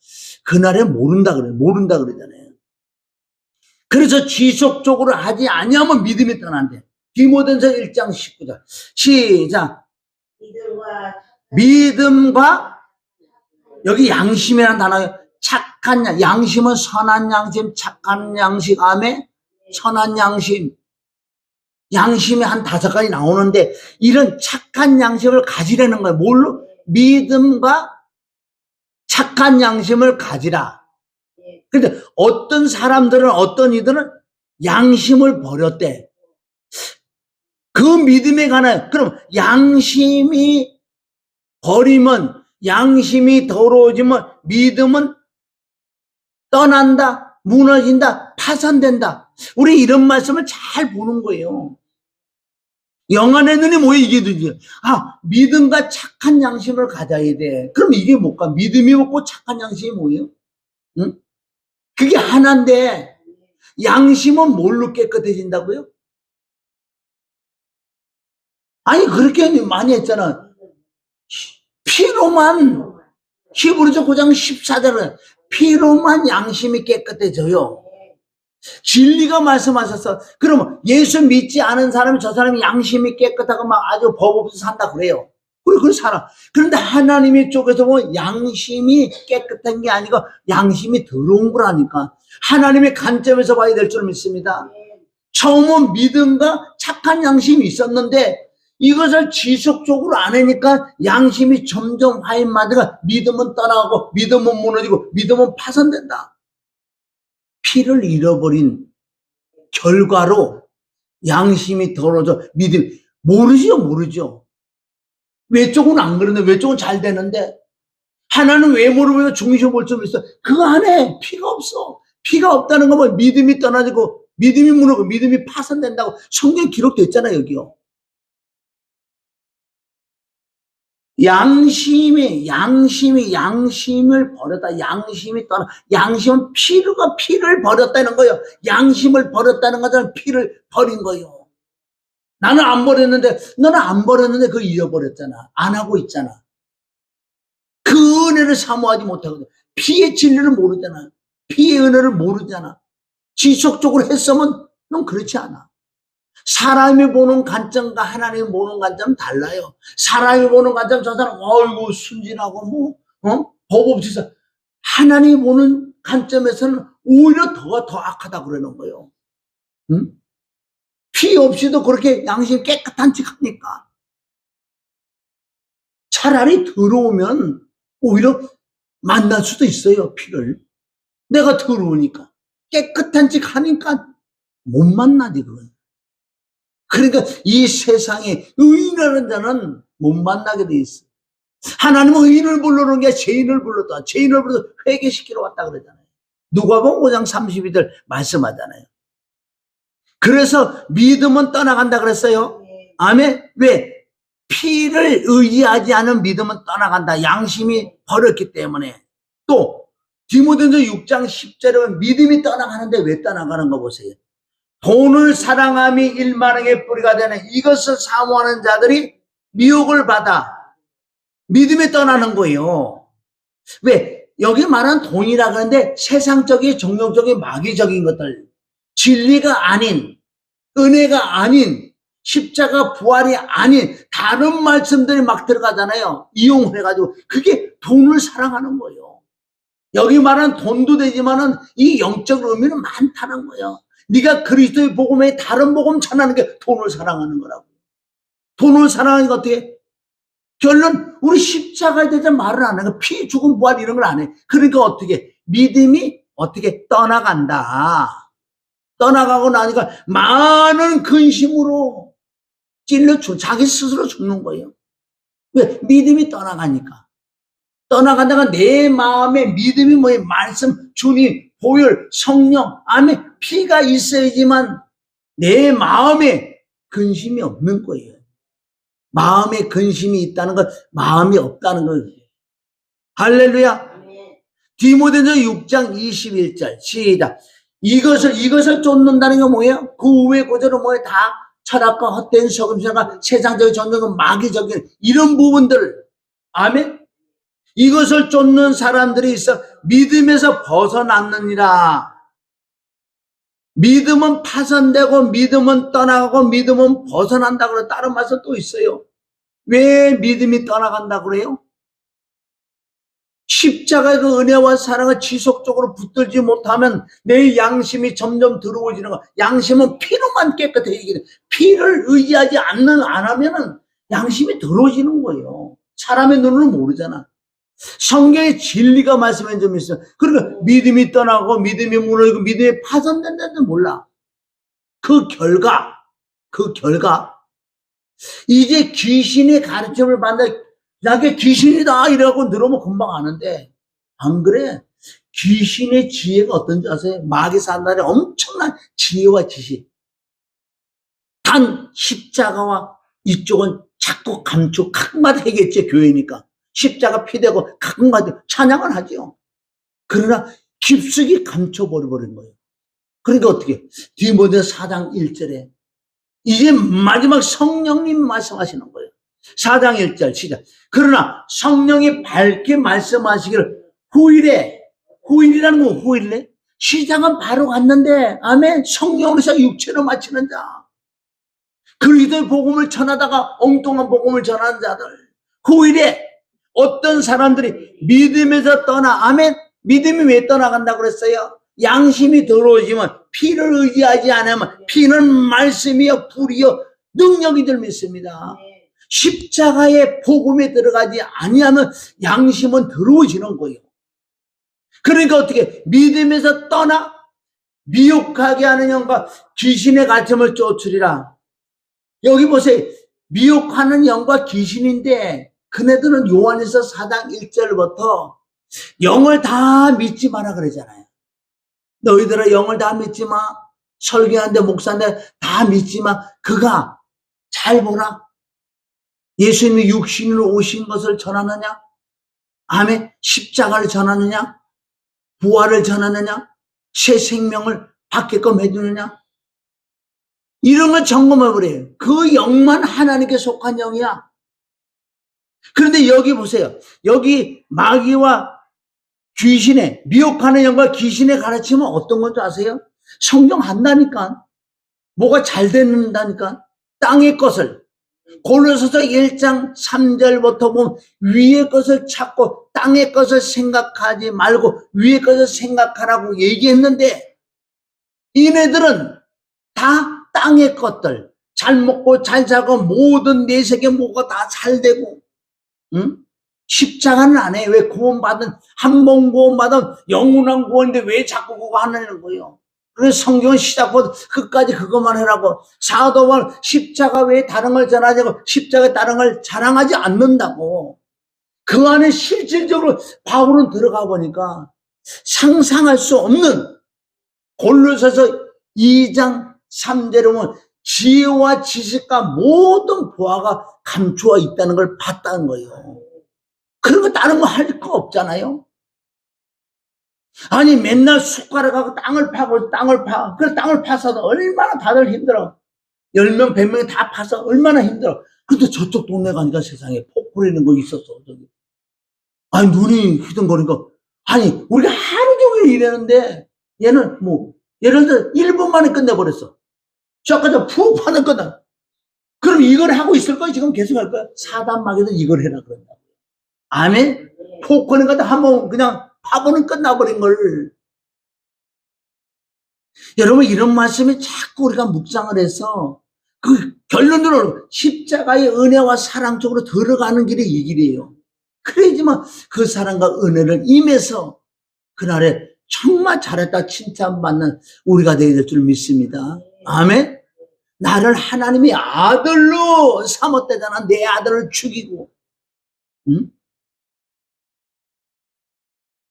그날에 모른다 그러잖아요. 그래서 지속적으로 하지 아니하면 믿음이 떠난대. 디모데전서 1장 19절. 시작. 믿음과 여기 양심이라는 단어예요. 착한 양심은 선한 양심, 착한 양심, 아멘. 선한 양심. 양심이 한 5가지 나오는데 이런 착한 양심을 가지라는 거예요. 뭘로? 믿음과 착한 양심을 가지라. 근데 어떤 사람들은, 어떤 이들은 양심을 버렸대. 그 믿음에 관한, 그럼 양심이 버리면, 양심이 더러워지면 믿음은 떠난다, 무너진다, 파산된다. 우리 이런 말씀을 잘 보는 거예요. 영안의 눈이 뭐에 이게 되지? 믿음과 착한 양심을 가져야 돼. 그럼 이게 뭘까? 믿음이 뭐고 착한 양심이 뭐예요? 응? 그게 하나인데, 양심은 뭘로 깨끗해진다고요? 아니, 그렇게 많이 했잖아. 피로만, 히브리서 9장 14절은 피로만 양심이 깨끗해져요. 진리가 말씀하셔서, 그러면 예수 믿지 않은 사람이 저 사람이 양심이 깨끗하고 막 아주 법 없이 산다 그래요. 그래 살아. 그런데 하나님의 쪽에서 보면 양심이 깨끗한 게 아니고 양심이 더러운 거라니까. 하나님의 관점에서 봐야 될 줄 믿습니다. 처음은 믿음과 착한 양심이 있었는데 이것을 지속적으로 안 하니까 양심이 점점 화인마디가 믿음은 떠나가고 믿음은 무너지고 믿음은 파산된다. 피를 잃어버린 결과로 양심이 더러워져 믿음 모르죠. 외쪽은 안 그러는데 외쪽은 잘 되는데 하나는 외모로 중심 볼 좀 있어. 그 안에 피가 없어. 피가 없다는 거면 믿음이 떠나지고 믿음이 무너지고 믿음이 파산된다고 성경에 기록되어 있잖아요. 여기요. 양심을 버렸다. 양심이 떠나. 양심은 피를 버렸다는 거예요. 양심을 버렸다는 거잖아. 피를 버린 거예요. 나는 안 버렸는데, 너는 안 버렸는데 그거 잃어버렸잖아. 안 하고 있잖아. 그 은혜를 사모하지 못하거든. 피의 진리를 모르잖아. 피의 은혜를 모르잖아. 지속적으로 했으면 넌 그렇지 않아. 사람이 보는 관점과 하나님이 보는 관점은 달라요. 사람이 보는 관점, 저 사람, 어이구, 순진하고, 법 없이 사. 하나님이 보는 관점에서는 오히려 더 악하다 그러는 거예요. 응? 피 없이도 그렇게 양심 깨끗한 척 하니까. 차라리 더러우면 오히려 만날 수도 있어요, 피를. 내가 더러우니까. 깨끗한 척 하니까 못 만나지, 그건. 그러니까 이 세상에 의인이라는 자는 못 만나게 돼 있어. 하나님은 의인을 부르는 게 죄인을 불렀다. 죄인을 불러서 회개시키러 왔다 그러잖아요. 누가복음 5장 32절 말씀하잖아요. 그래서 믿음은 떠나간다 그랬어요. 아멘. 왜? 피를 의지하지 않은 믿음은 떠나간다. 양심이 버렸기 때문에. 또 디모데전서 6장 10절에 보면 믿음이 떠나가는데 왜 떠나가는 거 보세요. 돈을 사랑함이 일만하게 뿌리가 되는 이것을 사모하는 자들이 미혹을 받아 믿음이 떠나는 거예요. 왜? 여기 말한 돈이라 그러는데 세상적인 정욕적인 마귀적인 것들, 진리가 아닌, 은혜가 아닌, 십자가 부활이 아닌 다른 말씀들이 막 들어가잖아요. 이용을 해가지고 그게 돈을 사랑하는 거예요. 여기 말한 돈도 되지만은 이 영적 의미는 많다는 거예요. 네가 그리스도의 복음에 다른 복음 전하는 게 돈을 사랑하는 거라고. 돈을 사랑하는 게 어떻게? 결론 우리 십자가에 대해서 말을 안 해. 피, 죽음, 부활 이런 걸 안 해. 그러니까 어떻게 믿음이 어떻게 떠나간다. 떠나가고 나니까 많은 근심으로 자기 스스로 죽는 거예요. 왜? 믿음이 떠나가니까. 떠나가다가 내 마음에 믿음이 뭐예요? 말씀, 주님, 보혈, 성령, 아멘, 피가 있어야지만 내 마음에 근심이 없는 거예요. 마음에 근심이 있다는 건 마음이 없다는 거예요. 할렐루야. 디모데전서 6장 21절 시작. 이것을 쫓는다는 게 뭐예요? 그 후에 고절은 뭐예요? 다 철학과 헛된 속임수가 세상적인 전쟁과 마귀적인 이런 부분들. 아멘. 이것을 쫓는 사람들이 있어 믿음에서 벗어났느니라. 믿음은 파손되고 믿음은 떠나가고 믿음은 벗어난다고 그래. 다른 말씀 또 있어요. 왜 믿음이 떠나간다고 그래요? 십자가의 그 은혜와 사랑을 지속적으로 붙들지 못하면 내 양심이 점점 더러워지는 거. 양심은 피로만 깨끗해지게 돼. 피를 의지하지 안 하면은 양심이 더러워지는 거예요. 사람의 눈으로는 모르잖아. 성경의 진리가 말씀에 좀 있어요. 그러니까 믿음이 떠나고 믿음이 무너지고 믿음이 파손된다는 몰라. 그 결과 이제 귀신의 가르침을 받는다. 나게 귀신이다 이러고 들어오면 금방 아는데 안 그래. 귀신의 지혜가 어떤지 아세요? 마귀 산날에 엄청난 지혜와 지식. 단 십자가와 이쪽은 자꾸 각마다 하겠지. 교회니까 십자가 피대고 각마다 찬양을 하죠. 그러나 깊숙이 감춰버려버린 거예요. 그러니까 어떻게 디모데 4장 1절에 이제 마지막 성령님 말씀하시는 거예요. 4장 1절 시작. 그러나 성령이 밝게 말씀하시기를 후일이라는 건 후일래? 시작은 바로 갔는데 아멘. 성령으로서 육체로 마치는 자. 그리스도의 복음을 전하다가 엉뚱한 복음을 전하는 자들. 후일에 어떤 사람들이 믿음에서 떠나 아멘. 믿음이 왜 떠나간다고 그랬어요? 양심이 더러워지면 피를 의지하지 않으면 피는 말씀이요 불이요 능력이 들 믿습니다. 십자가의 복음에 들어가지 아니하면 양심은 더러워지는 거예요. 그러니까 어떻게 믿음에서 떠나 미혹하게 하는 영과 귀신의 가르침을 쫓으리라. 여기 보세요. 미혹하는 영과 귀신인데 그네들은 요한에서 4장 1절부터 영을 다 믿지 마라 그러잖아요. 너희들아 영을 다 믿지 마. 설교하는데 목사인데 다 믿지 마. 그가 잘 보라. 예수님이 육신으로 오신 것을 전하느냐? 아멘. 십자가를 전하느냐? 부활을 전하느냐? 새 생명을 받게끔 해주느냐? 이런 걸 점검해 버려요. 그 영만 하나님께 속한 영이야. 그런데 여기 보세요. 여기 마귀와 귀신의 미혹하는 영과 귀신의 가르침은 어떤 건지 아세요? 성경 한다니까. 뭐가 잘 된다니까. 땅의 것을 골로새서 1장 3절부터 보면 위의 것을 찾고 땅의 것을 생각하지 말고 위의 것을 생각하라고 얘기했는데 이네들은 다 땅의 것들 잘 먹고 잘 자고 모든 내세계 뭐가 다 잘 되고 응? 십자가는 안 해. 왜 구원받은 한 번 구원받은 영원한 구원인데 왜 자꾸 그거 하는 거예요? 그래서 성경은 시작부터 끝까지 그것만 해라고. 사도 바울 십자가 외에 다른 걸 전하자고 십자가에 다른 걸 자랑하지 않는다고. 그 안에 실질적으로 바울은 들어가 보니까 상상할 수 없는 골로새서 2장 3절에 보면 지혜와 지식과 모든 보화가 감추어 있다는 걸 봤다는 거예요. 그런 거 다른 거 할 거 없잖아요. 아니 맨날 숟가락하고 땅을 파고 땅을 파. 그 땅을 파서도 얼마나 다들 힘들어. 10명 100명이 다 파서 얼마나 힘들어. 근데 저쪽 동네 가니까 세상에 폭 뿌리는 거 있었어. 저기. 아니 눈이 휘둥거리니까 아니 우리가 하루 종일 일하는데 얘는 뭐 예를 들어 1분 만에 끝내버렸어. 저까지 푹 파는 거다. 그럼 이걸 하고 있을 거야? 지금 계속 할 거야? 사단 마귀도 이걸 해라 그런다. 아멘? 포크는 거다 한번 그냥 파보는 끝나버린 걸. 여러분 이런 말씀이 자꾸 우리가 묵상을 해서 그 결론적으로 십자가의 은혜와 사랑 쪽으로 들어가는 길이 이 길이에요. 그래야지만 그 사랑과 은혜를 임해서 그날에 정말 잘했다 칭찬받는 우리가 되어야 될 줄 믿습니다. 아멘. 나를 하나님이 아들로 삼았대잖아. 내 아들을 죽이고. 응?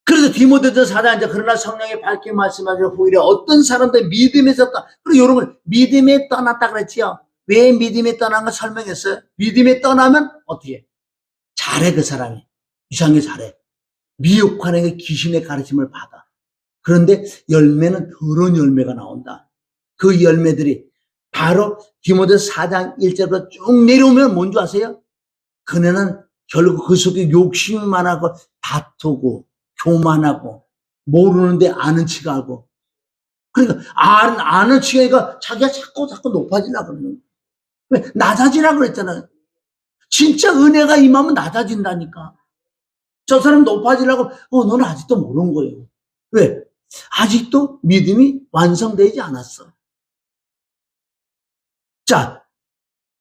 그래서 디모데전서 4장 이제 그러나 성령이 밝게 말씀하시고 오히려 어떤 사람들 믿음에서 그리고 이런 걸 믿음에 떠났다 그랬지요. 왜 믿음에 떠난 거 설명했어요. 믿음에 떠나면 어떻게 해? 잘해 그 사람이. 이상하게 잘해. 미혹하는 귀신의 가르침을 받아. 그런데 열매는 더러운 열매가 나온다. 그 열매들이 바로 디모데전서 4장 1절부터 쭉 내려오면 뭔지 아세요? 그네는 결국 그 속에 욕심이 많아고 다투고 교만하고 모르는데 아는 척 하고 그러니까 아는 척하니까 자기가 자꾸 높아지려고 그러는 거예요. 왜? 낮아지라고 그랬잖아요. 진짜 은혜가 임하면 낮아진다니까. 저 사람 높아지려고 너는 아직도 모르는 거예요. 왜? 아직도 믿음이 완성되지 않았어. 자,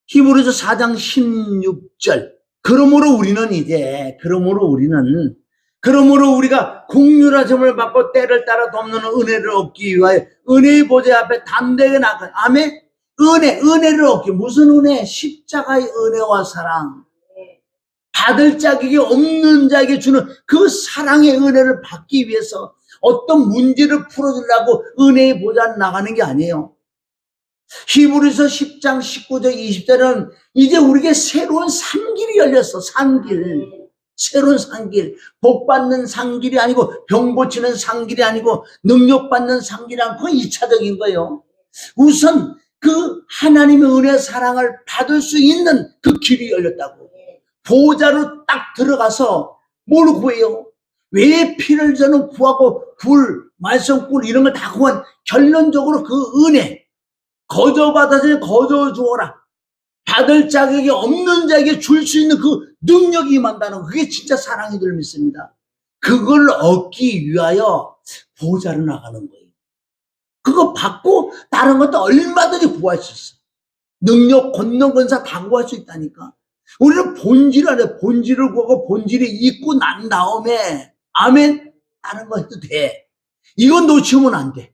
히브리서 4장 16절. 그러므로 우리가 긍휼하심을 받고 때를 따라 돕는 은혜를 얻기 위하여 은혜의 보좌 앞에 담대하게 나가. 아멘. 은혜를 얻기. 무슨 은혜? 십자가의 은혜와 사랑. 받을 자격이 없는 자에게 주는 그 사랑의 은혜를 받기 위해서 어떤 문제를 풀어주려고 은혜의 보좌를 나가는 게 아니에요. 히브리서 10장 19절 20절은 이제 우리에게 새로운 산길이 열렸어. 산길. 새로운 산길. 복받는 산길이 아니고 병 고치는 산길이 아니고 능력받는 산길이 아니고 그건 2차적인 거예요. 우선 그 하나님의 은혜 사랑을 받을 수 있는 그 길이 열렸다고. 보좌로 딱 들어가서 뭘 구해요? 왜 피를 저는 구하고 말썽꿀 이런 걸 다 구한 결론적으로 그 은혜 거저받아서 거저 주어라. 받을 자격이 없는 자에게 줄 수 있는 그 능력이 임한다는 거. 그게 진짜 사랑인 줄 믿습니다. 그걸 얻기 위하여 보좌로 나가는 거예요. 그거 받고 다른 것도 얼마든지 구할 수 있어. 능력, 권능, 권사 다 구할 수 있다니까. 우리는 본질을 구하고 본질이 있고 난 다음에 아멘. 다른 거 해도 돼. 이건 놓치면 안 돼.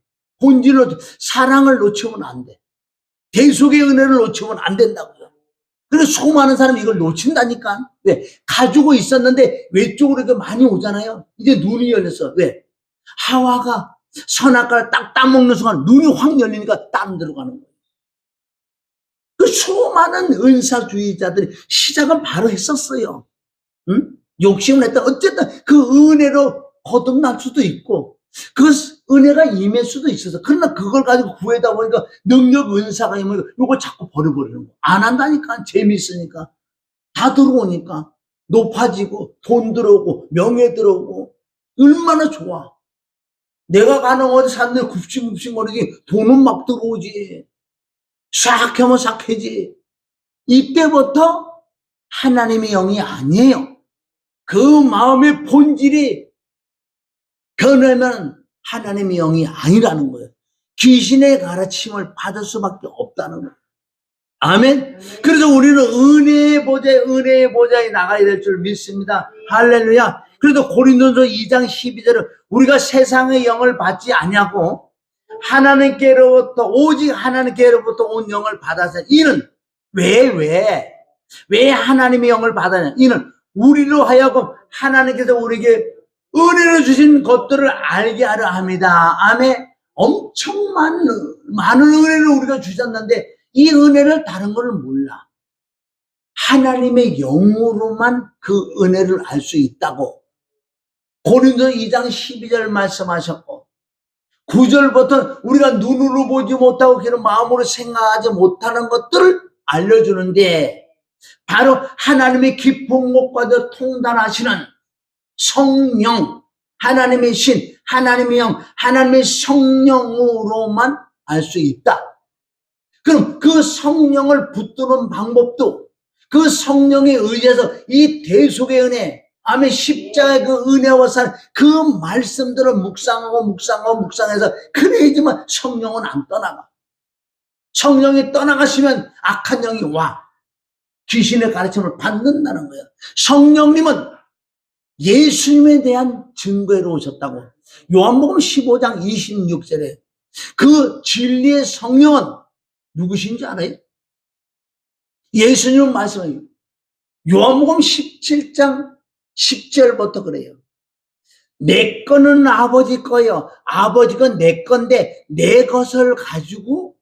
사랑을 놓치면 안 돼. 대속의 은혜를 놓치면 안 된다고요. 그래서 수많은 사람이 이걸 놓친다니까. 왜? 가지고 있었는데 외쪽으로 이렇게 많이 오잖아요. 이제 눈이 열렸어. 왜? 하와가 선악과를 딱 따먹는 순간 눈이 확 열리니까 땀 들어가는 거예요. 그 수많은 은사주의자들이 시작은 바로 했었어요. 응? 욕심을 했다. 어쨌든 그 은혜로 거듭날 수도 있고 그 은혜가 임할 수도 있어서 그러나 그걸 가지고 구하다 보니까 능력 은사가 임하니까 이거 자꾸 버려버리는 거. 안 한다니까. 재미있으니까. 다 들어오니까 높아지고 돈 들어오고 명예 들어오고 얼마나 좋아. 내가 가는 어디 샀는데 굽신굽신거리지 돈은 막 들어오지. 싹 하면 싹해지. 이때부터 하나님의 영이 아니에요. 그 마음의 본질이 변하면 하나님의 영이 아니라는 거예요. 귀신의 가르침을 받을 수밖에 없다는 거예요. 아멘. 그래서 우리는 은혜의 보좌에 나가야 될 줄 믿습니다. 할렐루야. 그래도 고린도전서 2장 12절은 우리가 세상의 영을 받지 아니하고 오직 하나님께로부터 온 영을 받아서 이는 왜 하나님의 영을 받았냐? 이는 우리로 하여금 하나님께서 우리에게 은혜를 주신 것들을 알게 하려 합니다. 아멘. 엄청 많은 은혜를 우리가 주셨는데 이 은혜를 다른 거를 몰라. 하나님의 영으로만 그 은혜를 알 수 있다고 고린도서 2장 12절 말씀하셨고 9절부터 우리가 눈으로 보지 못하고 그런 마음으로 생각하지 못하는 것들을 알려주는데 바로 하나님의 깊은 곳과도 통달하시는 성령, 하나님의 신, 하나님의 영, 하나님의 성령으로만 알 수 있다. 그럼 그 성령을 붙드는 방법도 그 성령에 의해서 이 대속의 은혜, 아멘, 십자가의 그 은혜와 사랑, 그 말씀들을 묵상해서 그래야지만 성령은 안 떠나가. 성령이 떠나가시면 악한 영이 와 귀신의 가르침을 받는다는 거예요. 성령님은 예수님에 대한 증거로 오셨다고. 요한복음 15장 26절에 그 진리의 성령은 누구신지 알아요? 예수님은 말씀해요. 요한복음 17장 10절부터 그래요. 내 거는 아버지 거요. 아버지 건 내 건데 내 것을 가지고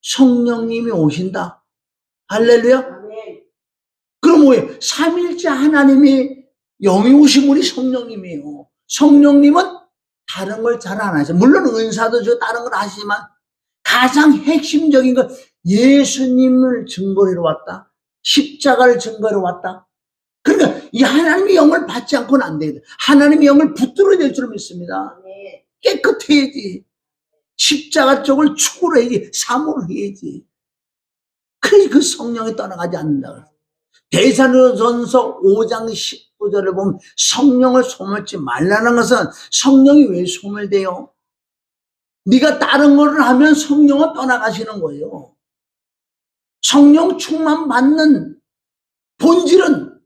성령님이 오신다. 할렐루야. 그럼 뭐예요? 삼일째 하나님이 영이 오신 분이 성령님이에요. 성령님은 다른 걸 잘 안 하죠. 물론 은사도 저 다른 걸 하시지만 가장 핵심적인 건 예수님을 증거로 왔다. 십자가를 증거로 왔다. 그러니까 이 하나님의 영을 받지 않고는 안 돼요. 하나님의 영을 붙들어야 될 줄 믿습니다. 깨끗해야지. 십자가 쪽을 축구를 해야지. 사모를 해야지. 그래야 그 성령이 떠나가지 않는다. 데살로니가전서 5장 19절을 보면 성령을 소멸치 말라는 것은 성령이 왜 소멸돼요? 네가 다른 거를 하면 성령은 떠나가시는 거예요. 성령 충만 받는 본질은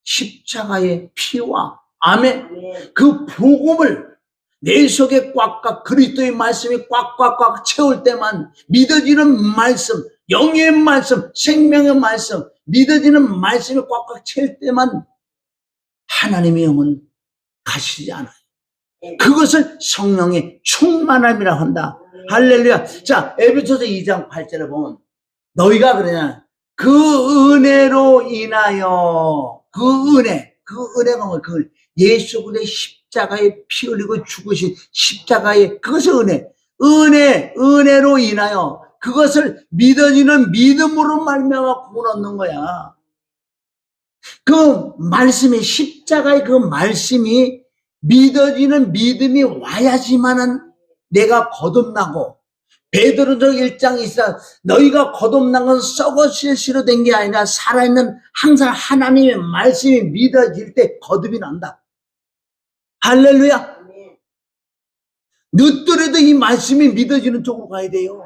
십자가의 피와 아멘 그 복음을 내 속에 꽉꽉 그리스도의 말씀이 꽉꽉꽉 채울 때만 믿어지는 말씀, 영의 말씀, 생명의 말씀, 믿어지는 말씀이 꽉꽉 채울 때만 하나님의 영은 가시지 않아요. 그것을 성령의 충만함이라 한다. 할렐루야. 자, 에베소서 2장 8절에 보면 너희가 그러냐 그 은혜로 인하여 그 은혜가 뭐 그 예수 그리스도의 십자가에 피 흘리고 죽으신 십자가의 그것을 은혜로 인하여 그것을 믿어지는 믿음으로 말미암아 구원 얻는 거야. 그 말씀이 십자가의 그 말씀이 믿어지는 믿음이 와야지만은 내가 거듭나고 베드로서 1장 24 너희가 거듭난 건 썩어 실시로 된 게 아니라 살아있는 항상 하나님의 말씀이 믿어질 때 거듭이 난다. 할렐루야. 늦더라도 이 말씀이 믿어지는 쪽으로 가야 돼요.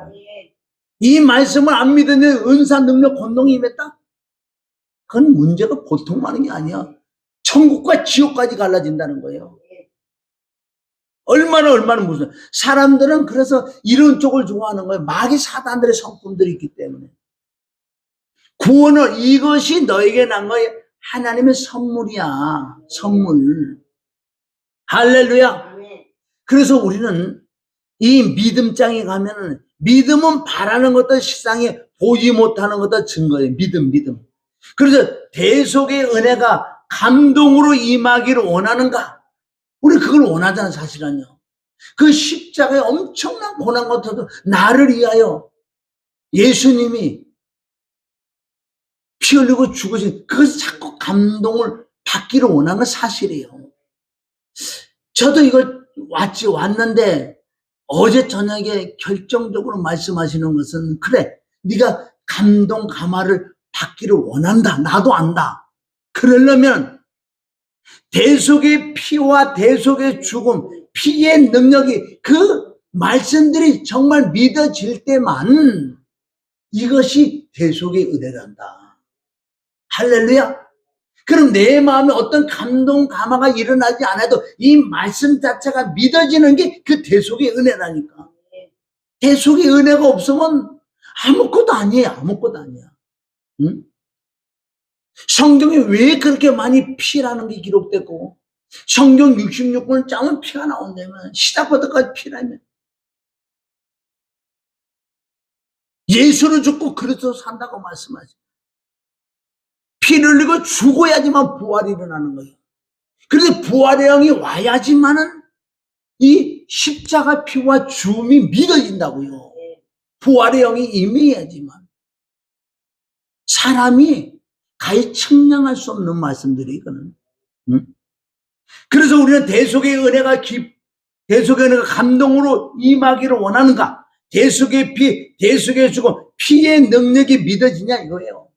이 말씀을 안 믿으면 은사 능력 권능이 임했다? 그건 문제가 보통 많은 게 아니야. 천국과 지옥까지 갈라진다는 거예요. 얼마나 무슨 사람들은 그래서 이런 쪽을 좋아하는 거예요. 마귀 사단들의 성품들이 있기 때문에. 구원은 이것이 너에게 난 거예요. 하나님의 선물이야. 선물. 할렐루야. 그래서 우리는 이 믿음장에 가면은 믿음은 바라는 것도 세상에 보지 못하는 것도 증거예요. 믿음. 그래서 대속의 은혜가 감동으로 임하기를 원하는가? 우리 그걸 원하잖아, 사실은요. 그 십자가에 엄청난 고난 같아도 나를 위하여 예수님이 피 흘리고 죽으신 그것을 자꾸 감동을 받기를 원하는 건 사실이에요. 저도 이걸 왔는데 어제 저녁에 결정적으로 말씀하시는 것은 그래, 네가 감동 감화를 받기를 원한다. 나도 안다. 그러려면 대속의 피와 대속의 죽음, 피의 능력이 그 말씀들이 정말 믿어질 때만 이것이 대속의 은혜란다. 할렐루야. 그럼 내 마음에 어떤 감동 감화가 일어나지 않아도 이 말씀 자체가 믿어지는 게 그 대속의 은혜라니까. 대속의 은혜가 없으면 아무것도 아니에요. 응? 성경에 왜 그렇게 많이 피라는 게 기록되고 성경 66권을 짜면 피가 나온다면 시작부터까지 피라면 예수를 죽고 그리스도 산다고 말씀하죠. 피를 흘리고 죽어야지만 부활이 일어나는 거예요. 그래서 부활의 영이 와야지만은 이 십자가 피와 죽음이 믿어진다고요. 부활의 영이 임해야지만. 사람이 가히 측량할 수 없는 말씀들이 이거는. 응? 그래서 우리는 대속의 은혜가 감동으로 임하기를 원하는가? 대속의 피, 대속의 죽음, 피의 능력이 믿어지냐 이거예요.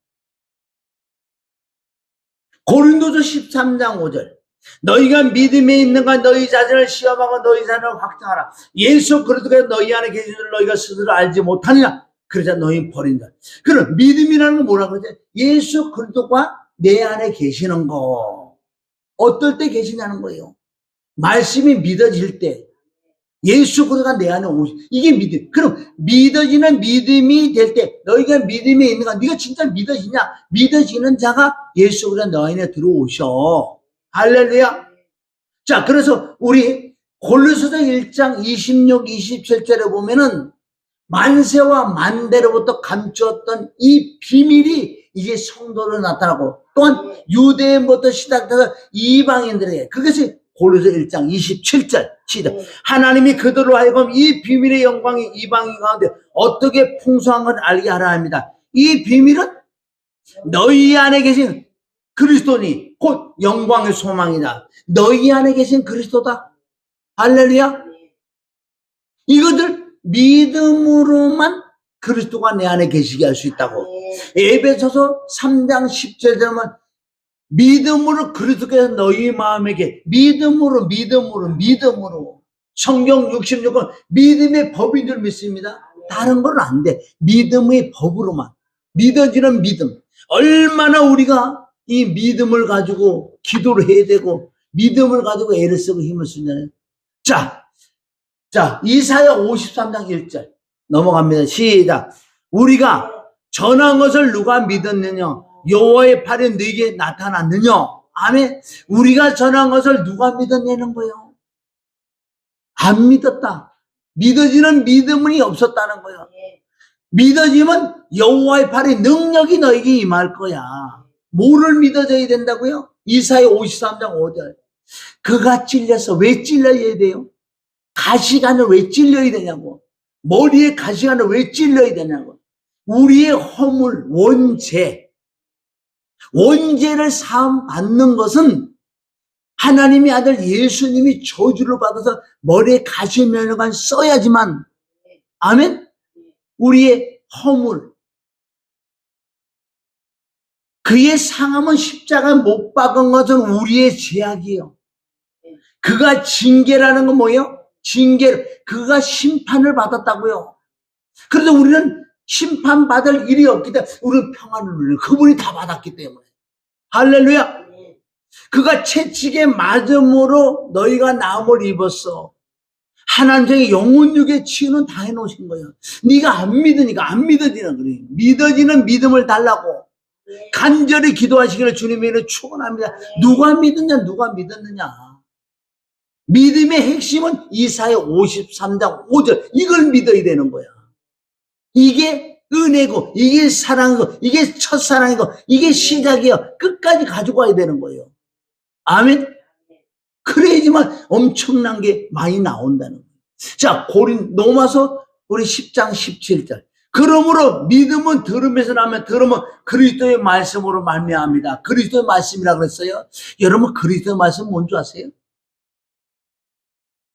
고린도서 13장 5절 너희가 믿음에 있는가 너희 자신을 시험하고 너희 자신을 확증하라. 예수 그리스도가 너희 안에 계신 줄 너희가 스스로 알지 못하느냐. 그러자 너희 버린다. 그럼 믿음이라는 건 뭐라 그러지? 예수 그리스도가 내 안에 계시는 거. 어떨 때 계시냐는 거예요. 말씀이 믿어질 때, 예수 그리스도가 내 안에 오시. 이게 믿음. 그럼 믿어지는 믿음이 될 때, 너희가 믿음이 있는가? 네가 진짜 믿어지냐? 믿어지는 자가 예수 그리스도가 너 안에 들어오셔. 할렐루야. 자, 그래서 우리 골로새서 1장 26, 27절에 보면은 만세와 만대로부터 감추었던 이 비밀이 이제 성도로 나타나고, 또한 유대인부터 시작해서 이방인들에게, 그것이 골로새 1장 27절 시작. 하나님이 그들로 하여금 이 비밀의 영광이 이방인 가운데 어떻게 풍성한 걸 알게 하라 합니다. 이 비밀은 너희 안에 계신 그리스도니 곧 영광의 소망이다. 너희 안에 계신 그리스도다. 할렐루야. 이것들 믿음으로만 그리스도가 내 안에 계시게 할 수 있다고. 에베소서 3장 10절에 보면 믿음으로 그리스도께서 너희 마음에게, 믿음으로 성경 66권 믿음의 법인 줄 믿습니다. 다른 건 안 돼. 믿음의 법으로만, 믿어지는 믿음. 얼마나 우리가 이 믿음을 가지고 기도를 해야 되고 믿음을 가지고 애를 쓰고 힘을 쓰냐요. 자, 이사야 53장 1절 넘어갑니다. 시작. 우리가 전한 것을 누가 믿었느냐? 여호와의 팔이 너에게 나타났느냐? 아멘. 우리가 전한 것을 누가 믿었냐는 거예요. 안 믿었다. 믿어지는 믿음이 없었다는 거예요. 믿어지면 여호와의 팔이 능력이 너에게 임할 거야. 뭐를 믿어져야 된다고요? 이사야 53장 5절. 그가 찔려서 왜 찔려야 돼요? 가시관을 왜 찔려야 되냐고. 머리에 가시관을 왜 찔려야 되냐고. 우리의 허물, 원죄를 사함 받는 것은 하나님의 아들 예수님이 저주를 받아서 머리에 가시면을 써야지만, 아멘? 우리의 허물, 그의 상함은 십자가 못 박은 것은 우리의 죄악이에요. 그가 징계라는 건 뭐예요? 그가 심판을 받았다고요. 그래서 우리는 심판받을 일이 없기 때문에 우리는 평안을 누리는, 그분이 다 받았기 때문에. 할렐루야. 그가 채찍에 맞음으로 너희가 나음을 입었어. 하나님의 영혼육의 치유는 다 해놓으신 거예요. 네가 안 믿으니까 안 믿어지는 거예요. 믿어지는 믿음을 달라고 간절히 기도하시기를 주님에게 축원합니다. 누가 믿었느냐. 믿음의 핵심은 이사야 53장 5절. 이걸 믿어야 되는 거야. 이게 은혜고, 이게 사랑이고, 이게 첫사랑이고, 이게 시작이야. 끝까지 가지고 가야 되는 거예요. 아멘? 그래야지만 엄청난 게 많이 나온다는 거예요. 자, 로마서 우리 10장 17절. 그러므로 믿음은 들음에서 나면 들음은 그리스도의 말씀으로 말미암니다. 그리스도의 말씀이라고 그랬어요. 여러분, 그리스도의 말씀 뭔지 아세요?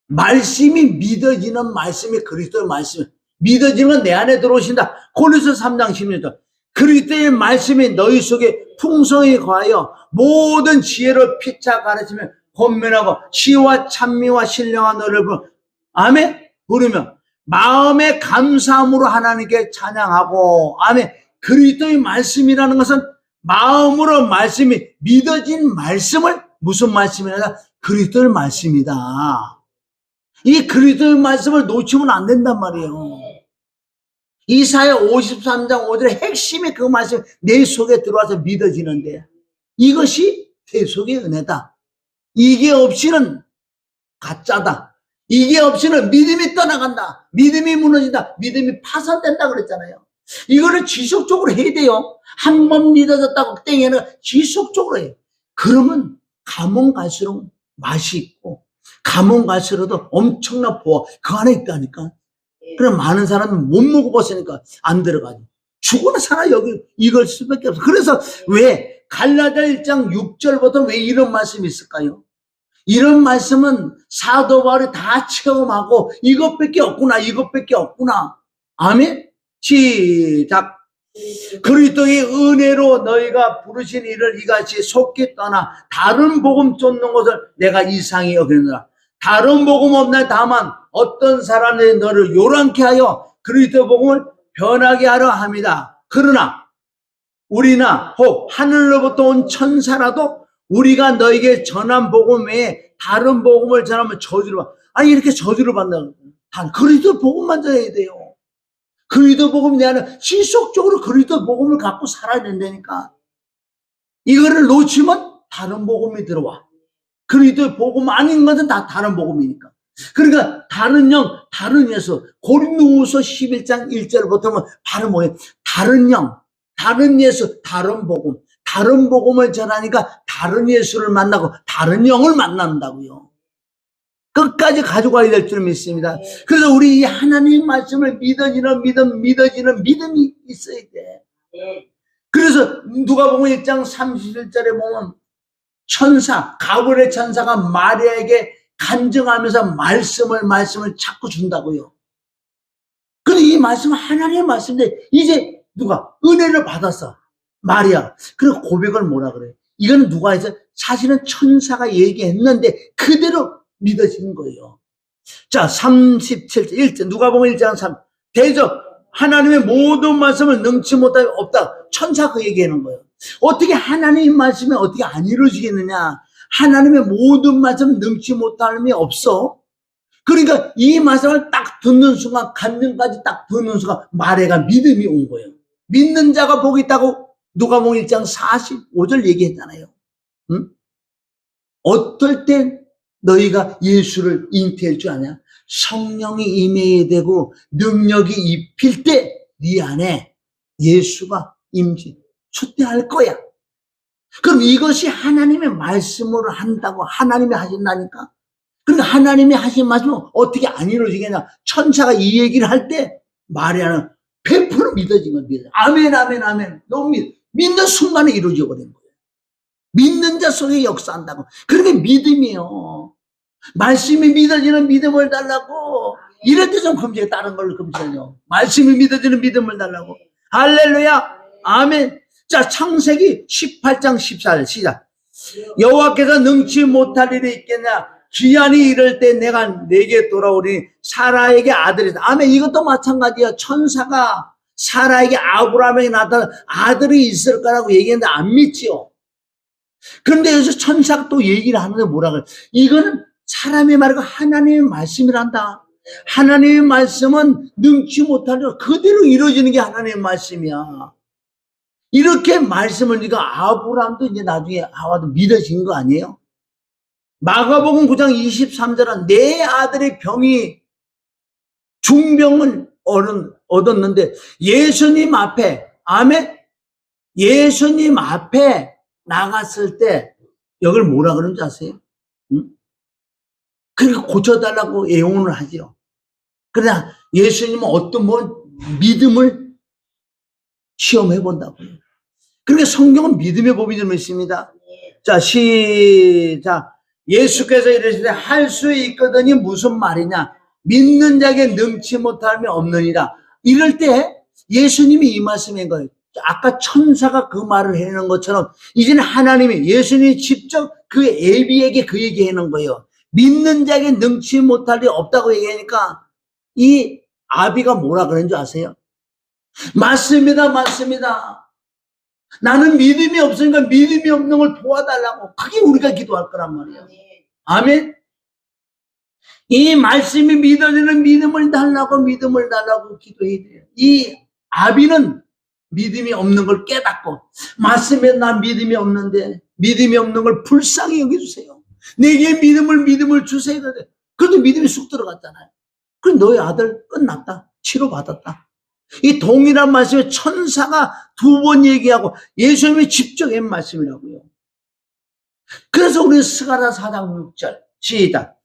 말씀이 믿어지는 말씀이 그리스도의 말씀. 믿어지는 내 안에 들어오신다. 골로새 3장 16절. 그리스도의 말씀이 너희 속에 풍성히 거하여 모든 지혜를 피차 가르치며 권면하고 시와 찬미와 신령한 노래를 부르며, 아멘? 부르며 마음의 감사함으로 하나님께 찬양하고, 아멘. 그리스도의 말씀이라는 것은 마음으로 말씀이 믿어진 말씀을, 무슨 말씀이냐? 그리스도의 말씀이다. 이 그리스도의 말씀을 놓치면 안 된단 말이에요. 이사야 53장 5절의 핵심이 그 말씀 내 속에 들어와서 믿어지는데, 이것이 내 속의 은혜다. 이게 없이는 가짜다. 이게 없이는 믿음이 떠나간다. 믿음이 무너진다. 믿음이 파산된다 그랬잖아요. 이거를 지속적으로 해야 돼요. 한 번 믿어졌다고 땡에는 지속적으로 해요. 그러면 가면 갈수록 맛이 있고, 가면 갈수록도 엄청난 보아 그 안에 있다니까. 그럼 많은 사람은 못 먹어봤으니까 안 들어가지. 죽어나 살아 여기 이걸 수밖에 없어. 그래서 왜 갈라디아 1장 6절부터 왜 이런 말씀이 있을까요? 이런 말씀은 사도 바울이 다 체험하고 이것밖에 없구나. 아멘? 시작. 그리스도의 은혜로 너희가 부르신 일을 이같이 속히 떠나 다른 복음 쫓는 것을 내가 이상히 여기느라. 다른 복음 없나. 다만 어떤 사람이 너를 요란케 하여 그리스도 복음을 변하게 하려 합니다. 그러나 우리나 혹 하늘로부터 온 천사라도 우리가 너에게 전한 복음 외에 다른 복음을 전하면 저주를 받아. 아니 이렇게 저주를 받는다는 거예요. 단 그리스도 복음만 전해야 돼요. 그리스도 복음이 내 안에 지속적으로 그리스도 복음을 갖고 살아야 된다니까. 이거를 놓치면 다른 복음이 들어와. 그리스도 복음 아닌 것은 다 다른 복음이니까. 그러니까 다른 영, 다른 예수. 고린도후서 11장 1절부터는 바로 뭐예요? 다른 영, 다른 예수, 다른 복음. 다른 복음을 전하니까 다른 예수를 만나고 다른 영을 만난다고요. 끝까지 가져가야 될 줄 믿습니다. 그래서 우리 이 하나님 말씀을 믿어지는 믿음이 있어야 돼. 그래서 누가복음 1장 31절에 보면 가브리엘 천사가 마리아에게 간증하면서 말씀을 자꾸 준다고요. 근데 이 말씀은 하나님의 말씀인데 이제 누가 은혜를 받았어. 마리아. 그리고 고백을 뭐라 그래요? 이거는 누가 해서 사실은 천사가 얘기했는데 그대로 믿어지는 거예요. 자, 37절 1절 누가복음 1장 3 대저 하나님의 모든 말씀을 능치 못할 없다. 천사 그 얘기하는 거예요. 어떻게 하나님의 말씀이 어떻게 안 이루어지겠느냐? 하나님의 모든 말씀 능치 못함이 없어. 그러니까 이 말씀을 딱 듣는 순간, 간증까지 딱 듣는 순간 마리아가 믿음이 온 거예요. 믿는 자가 복이 있다고 누가복음 1장 45절 얘기했잖아요. 응? 어떨 땐 너희가 예수를 잉태할 줄 아냐? 성령이 임해야 되고 능력이 입힐 때 네 안에 예수가 출대할 거야. 그럼 이것이 하나님의 말씀으로 한다고 하나님이 하신다니까? 그러니까 하나님이 하신 말씀은 어떻게 안 이루어지겠냐? 천사가 이 얘기를 할 때 마리아는 100% 믿어진 거야. 아멘, 아멘, 아멘. 너무 믿는 순간에 이루어져 버린 거예요. 믿는 자 속에 역사한다고. 그게 믿음이에요. 말씀이 믿어지는 믿음을 달라고. 이럴 때 좀 금지해. 다른 걸로 금지해요. 말씀이 믿어지는 믿음을 달라고. 할렐루야. 아멘. 자, 창세기 18장 14절 시작. 여호와께서 능치 못할 일이 있겠냐? 기한이 이럴 때 내가 내게 돌아오리니 사라에게 아들이 있다. 아멘. 이것도 마찬가지야. 천사가 사라에게 아브라함에게 나타난 아들이 있을 거라고 얘기했는데 안 믿지요. 그런데 여기서 천사가 또 얘기를 하는데 뭐라 그래? 이거는 사람이 말고 하나님의 말씀이란다. 하나님의 말씀은 능치 못할 일 그대로 이루어지는 게 하나님의 말씀이야. 이렇게 말씀을 니가 아브라함도 이제 나중에 하와도 믿어진 거 아니에요? 마가복음 9장 23절은 내 아들의 병이 중병을 얻었는데 예수님 앞에 아멘 예수님 앞에 나갔을 때 여기를 뭐라 그러는지 아세요? 응? 그러니까 고쳐달라고 애용을 하죠. 그러나 예수님은 어떤 믿음을 시험해 본다고요. 그러니까 성경은 믿음의 법이 좀 있습니다. 자, 시작. 예수께서 이르시되 할 수 있거든이 무슨 말이냐? 믿는 자에게 능치 못함이 없느니라. 이럴 때 예수님이 이 말씀인 거예요. 아까 천사가 그 말을 해놓은 것처럼 이제는 하나님이 예수님이 직접 그 애비에게 그 얘기하는 거예요. 믿는 자에게 능치 못할 일 없다고 얘기하니까 이 아비가 뭐라 그러는 줄 아세요? 맞습니다, 맞습니다. 나는 믿음이 없으니까 믿음이 없는 걸 도와달라고. 그게 우리가 기도할 거란 말이에요. 아멘. 이 말씀이 믿어지는 믿음을 달라고 기도해야 돼요. 이 아비는 믿음이 없는 걸 깨닫고 맞습니다. 난 믿음이 없는데 믿음이 없는 걸 불쌍히 여겨주세요. 내게 믿음을 주세요. 그래도 믿음이 쑥 들어갔잖아요. 그럼 너희 아들 끝났다. 치료받았다. 이 동일한 말씀에 천사가 2번 얘기하고 예수님이 직접 한 말씀이라고요. 그래서 우리 스가랴 4장 6절 시작.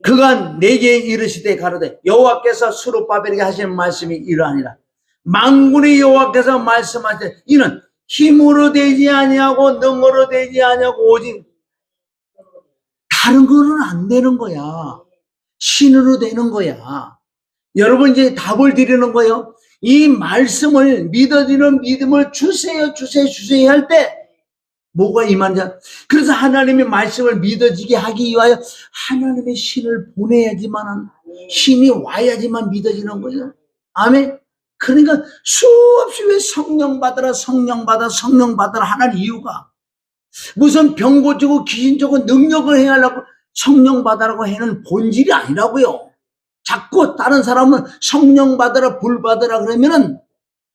그가 내게 이르시되 가로되 여호와께서 스룹바벨에게 하시는 말씀이 이러하니라. 만군의 여호와께서 말씀하시되 이는 힘으로 되지 아니하고 능으로 되지 아니하고 오직 다른 거는 안 되는 거야. 신으로 되는 거야. 여러분 이제 답을 드리는 거예요. 이 말씀을 믿어지는 믿음을 주세요 할 때 뭐가 임한자? 그래서 하나님의 말씀을 믿어지게 하기 위하여 하나님의 신을 보내야지만 신이 와야지만 믿어지는 거예요. 아멘. 그러니까 수없이 왜 성령 받으라, 성령 받아, 성령 받으라 하는 이유가 무슨 병 고치고 귀신 쫓고 능력을 해야 하려고 성령 받으라고 하는 본질이 아니라고요. 자꾸 다른 사람은 성령 받으라, 불 받으라 그러면은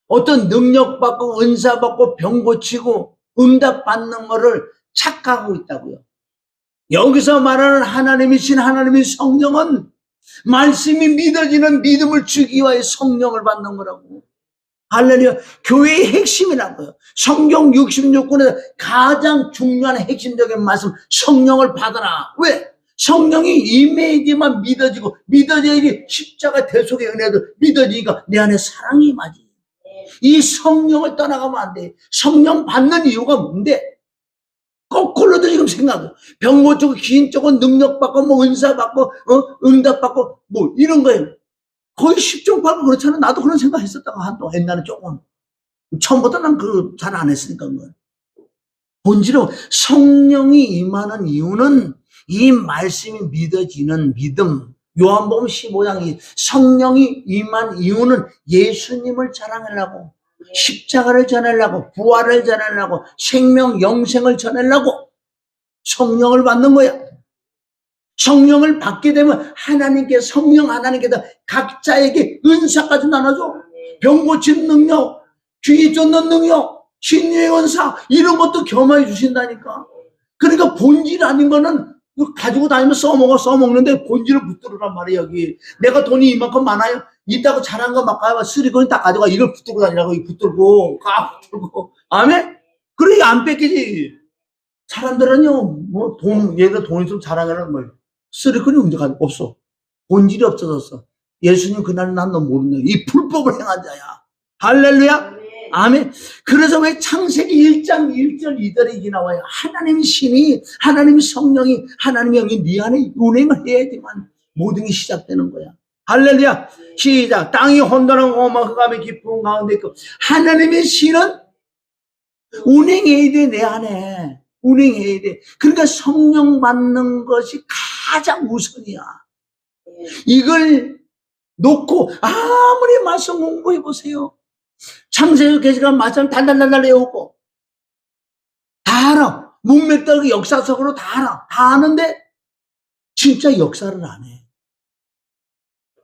어떤 능력 받고 은사 받고 병 고치고 응답 받는 거를 착각하고 있다고요. 여기서 말하는 하나님이신 하나님의 성령은 말씀이 믿어지는 믿음을 주기 위하여 성령을 받는 거라고. 할렐루야. 교회의 핵심이라고요. 성경 66권에서 가장 중요한 핵심적인 말씀, 성령을 받아라. 왜? 성령이 임해야지만 믿어지고, 믿어져야지 십자가 대속의 은혜도 믿어지니까 내 안에 사랑이 임하지. 이 성령을 떠나가면 안 돼. 성령 받는 이유가 뭔데? 거꾸로도 지금 생각해. 병 고치고 귀신 쫓고 능력 받고 뭐 은사 받고 응답 받고 뭐 이런 거예요. 거의 10종 받고 그렇잖아. 나도 그런 생각 했었다가 한동안 옛날에 조금. 처음부터 난 그거 잘 안 했으니까. 본질은 성령이 임하는 이유는 이 말씀이 믿어지는 믿음. 요한복음 15장이 성령이 임한 이유는 예수님을 자랑하려고, 십자가를 전하려고, 부활을 전하려고, 생명, 영생을 전하려고 성령을 받는 거야. 성령을 받게 되면 하나님께, 성령 하나님께서 각자에게 은사까지 나눠줘. 병 고치는 능력, 귀 쫓는 능력, 신유의 은사 이런 것도 겸하여 주신다니까. 그러니까 본질 아닌 거는 가지고 다니면 써먹는데 본질을 붙들으란 말이야. 여기 내가 돈이 이만큼 많아요. 있다고 잘한 거 막 가요. 쓰리건이 딱 가져가. 이걸 붙들고 다니라고. 붙들고 아멘. 그래 안 뺏기지. 사람들은요 뭐 얘가 돈 있으면 자랑하는 거예요. 쓰리건이 언제 가져? 없어. 본질이 없어졌어. 예수님 그날 난 너 모른다. 이 불법을 행한 자야. 할렐루야. 아멘. 그래서 왜 창세기 1장 1절 2절에 이게 나와요. 하나님의 신이, 하나님의 성령이, 하나님의 영이 네 안에 운행을 해야지만 모든 게 시작되는 거야. 할렐루야. 시작. 땅이 혼돈하고 어마어마함의 깊은 가운데 있고 하나님의 신은 운행해야 돼. 내 안에 운행해야 돼. 그러니까 성령 받는 것이 가장 우선이야. 이걸 놓고 아무리 말씀 공부해 보세요. 창세기 계시가 말씀 달달달달 외우고 다 알아. 문맥들 역사 속으로 다 알아. 다 아는데 진짜 역사를 안 해.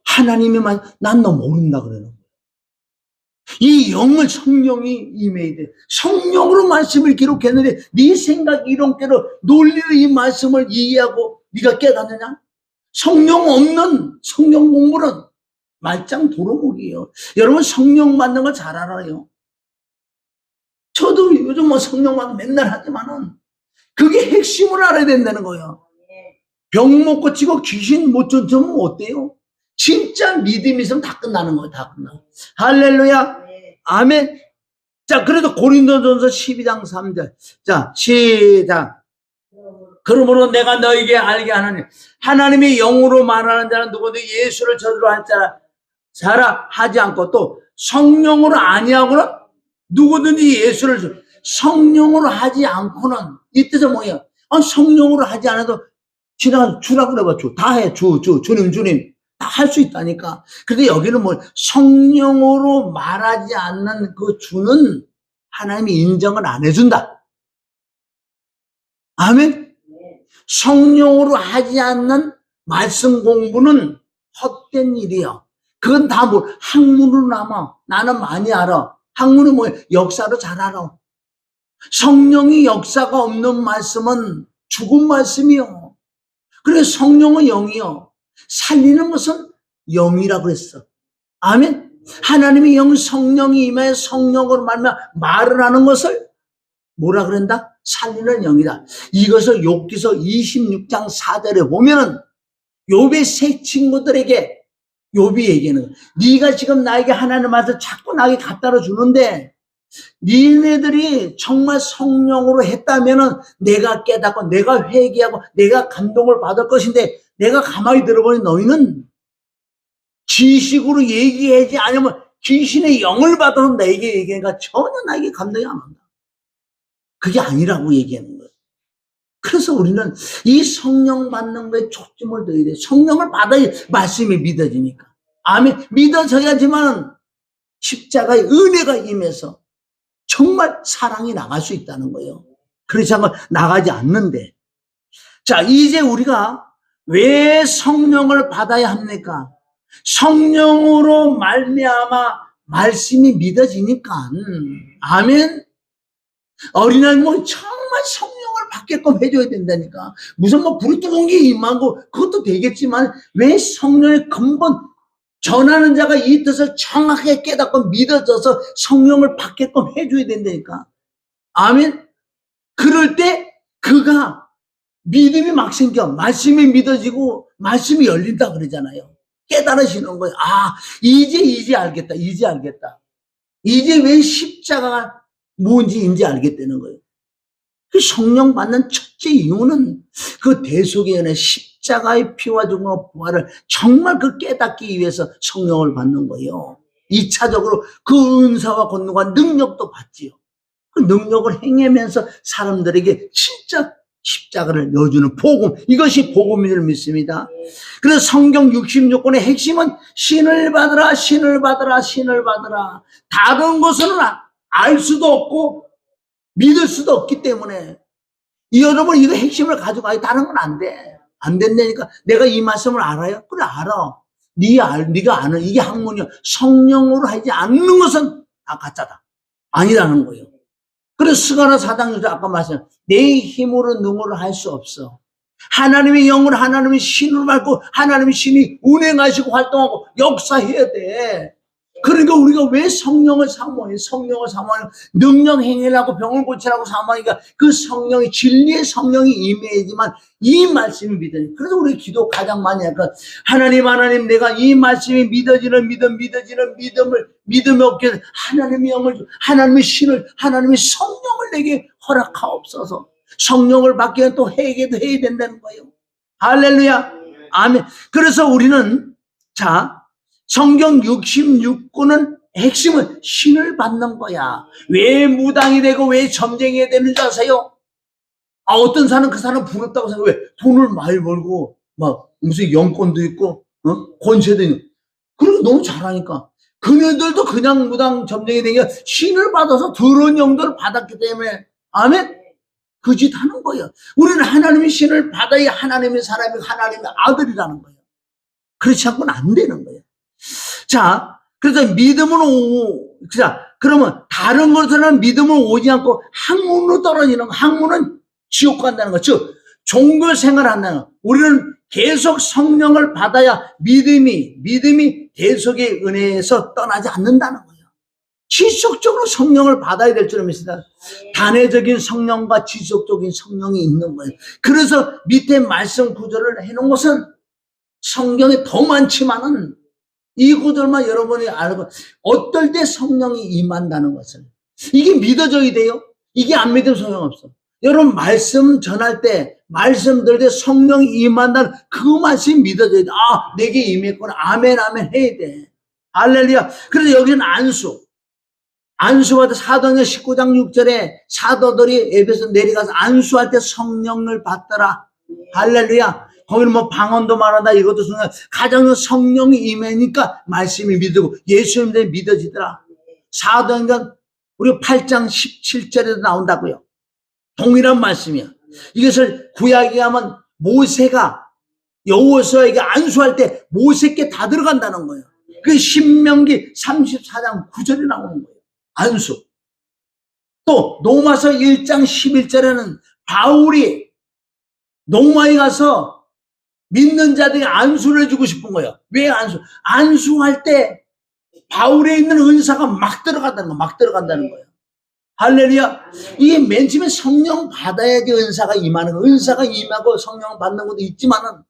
하나님이 난 너 모른다 그러는 거야. 이 영을 성령이 임해야 돼. 성령으로 말씀을 기록했는데 네 생각 이론대로 논리로 이 말씀을 이해하고 네가 깨닫느냐? 성령 없는 성령 공부는 말짱 도루묵이에요. 여러분 성령 받는 거 잘 알아요. 저도 요즘 뭐 성령 받는 맨날 하지만은 그게 핵심을 알아야 된다는 거예요. 병 못 고치고 귀신 못 쫓으면 어때요? 진짜 믿음이 있으면 다 끝나는 거예요. 다 끝나. 할렐루야. 아멘. 자, 그래도 고린도전서 12장 3절. 자, 시작. 그러므로 내가 너에게 알게 하나니 하나님의 영으로 말하는 자는 누구든지 예수를 저주로 할 자라 하지 않고 또 성령으로 아니하고는 누구든지 예수를 성령으로 하지 않고는 이 뜻은 뭐예요? 성령으로 하지 않아도 지나가 주라고 그래봐. 다 해. 주님 다 할 수 있다니까. 근데 여기는 뭐 성령으로 말하지 않는 그 주는 하나님이 인정을 안 해준다. 아멘. 성령으로 하지 않는 말씀 공부는 헛된 일이야. 그건 다 뭐 학문으로 남아. 나는 많이 알아. 학문은 뭐야? 역사로 잘 알아. 성령이 역사가 없는 말씀은 죽은 말씀이요. 그래 성령은 영이요. 살리는 것은 영이라고 그랬어. 아멘. 하나님의 영 성령이 임하여 성령으로 말을 하는 것을 뭐라 그런다? 살리는 영이다. 이것을 욥기서 26장 4절에 보면은 욥의 세 친구들에게 욥이 얘기하는 네가 지금 나에게 하나님 말씀 자꾸 나에게 갖다 주는데 니네들이 정말 성령으로 했다면은 내가 깨닫고 내가 회개하고 내가 감동을 받을 것인데 내가 가만히 들어보니 너희는 지식으로 얘기하지 않으면 귀신의 영을 받아서 내게 얘기하니까 전혀 나에게 감동이 안 한다. 그게 아니라고 얘기하는 거예요. 그래서 우리는 이 성령 받는 거에 초점을 둬야 돼. 성령을 받아야 말씀이 믿어지니까. 아멘. 믿어져야지만 십자가의 은혜가 임해서 정말 사랑이 나갈 수 있다는 거예요. 그렇지 않고 나가지 않는데. 자, 이제 우리가 왜 성령을 받아야 합니까? 성령으로 말미암아 말씀이 믿어지니까. 아멘. 어린아이 뭐 정말 성령을 받게끔 해줘야 된다니까. 무슨 뭐 불이 뜨거운 게 임하고 그것도 되겠지만 왜 성령의 근본 전하는 자가 이 뜻을 정확하게 깨닫고 믿어져서 성령을 받게끔 해줘야 된다니까. 아멘. 그럴 때 그가 믿음이 막 생겨. 말씀이 믿어지고 말씀이 열린다 그러잖아요. 깨달으시는 거예요. 아, 이제 알겠다. 이제 알겠다. 이제 왜 십자가가 뭔지 이제 알겠다는 거예요. 그 성령 받는 첫째 이유는 그 대속의 은혜 십자가의 피와 죽음과 부활을 정말 그 깨닫기 위해서 성령을 받는 거예요. 2차적으로 그 은사와 권능과 능력도 받지요. 그 능력을 행하면서 사람들에게 진짜 십자가를 여주는 복음, 이것이 복음인 줄 믿습니다. 그래서 성경 66권의 핵심은 신을 받으라, 신을 받으라, 신을 받으라. 다른 것은 알 수도 없고 믿을 수도 없기 때문에 여러분 이거 핵심을 가져가야 다른 건 안 돼. 안 된다니까. 내가 이 말씀을 알아요? 그래 알아. 네가 아는 이게 학문이야. 성령으로 하지 않는 것은 다 가짜다. 아니라는 거예요. 그래서 스가랴 4장 6절 아까 말씀 내 힘으로 능으로 할 수 없어. 하나님의 영으로 하나님의 신으로 말고 하나님의 신이 운행하시고 활동하고 역사해야 돼. 그러니까 우리가 왜 성령을 사모해요? 성령을 사모하는 능력 행위라고 병을 고치라고 사모하니까 그 성령이 진리의 성령이 임해야지만 이 말씀이 믿어요. 그래서 우리 기도 가장 많이 할까 하나님 내가 이 말씀이 믿어지는 믿음이 없게 하나님의 영을 하나님의 신을 하나님의 성령을 내게 허락하옵소서. 성령을 받기 위해 또 회개도 해야 된다는 거예요. 할렐루야. 아멘. 그래서 우리는 성경 66권은 핵심은 신을 받는 거야. 왜 무당이 되고 왜 점쟁이가 되는 줄 아세요? 어떤 사람은 그 사람 부럽다고 생각해. 왜? 돈을 많이 벌고 무슨 영권도 있고 권세도 있는. 그리고 너무 잘하니까. 그녀들도 그냥 무당 점쟁이 되니까 신을 받아서 더러운 영도를 받았기 때문에 아멘? 그 짓 하는 거예요. 우리는 하나님의 신을 받아야 하나님의 사람이 하나님의 아들이라는 거예요. 그렇지 않고는 안 되는 거예요. 자, 그래서 믿음은 그러면 다른 것들은 믿음은 오지 않고 학문으로 떨어지는 거. 학문은 지옥 간다는 거. 즉, 종교 생활을 한다는 거. 우리는 계속 성령을 받아야 믿음이 대속의 은혜에서 떠나지 않는다는 거예요. 지속적으로 성령을 받아야 될 줄을 믿습니다. 단회적인 성령과 지속적인 성령이 있는 거예요. 그래서 밑에 말씀 구절을 해놓은 것은 성경에 더 많지만은 이 구절만 여러분이 알고 어떨 때 성령이 임한다는 것을 이게 믿어져야 돼요. 이게 안 믿으면 소용없어. 여러분 말씀 전할 때 말씀 들을 때 성령이 임한다는 그 말씀이 믿어져야 돼. 아, 내게 임했구나. 아멘 해야 돼. 할렐루야. 그래서 여기는 안수받아 사도행전 19장 6절에 사도들이 에베소 내려가서 안수할 때 성령을 받더라. 할렐루야. 거기는 방언도 말한다 이것도 중요해. 가장 성령이 임하니까 말씀이 믿고 예수님들이 믿어지더라. 사도행전 우리 8장 17절에도 나온다고요. 동일한 말씀이야. 이것을 구약에 하면 모세가 여호수아에게 안수할 때 모세께 다 들어간다는 거예요. 그 신명기 34장 9절에 나오는 거예요. 안수. 또 로마서 1장 11절에는 바울이 로마에 가서 믿는 자들이 안수를 해주고 싶은 거예요. 왜 안수할 때 바울에 있는 은사가 막 들어간다는 거예요. 할렐루야. 이게 맨 처음에 성령 받아야지 은사가 임하는 거예요. 은사가 임하고 성령 받는 것도 있지만은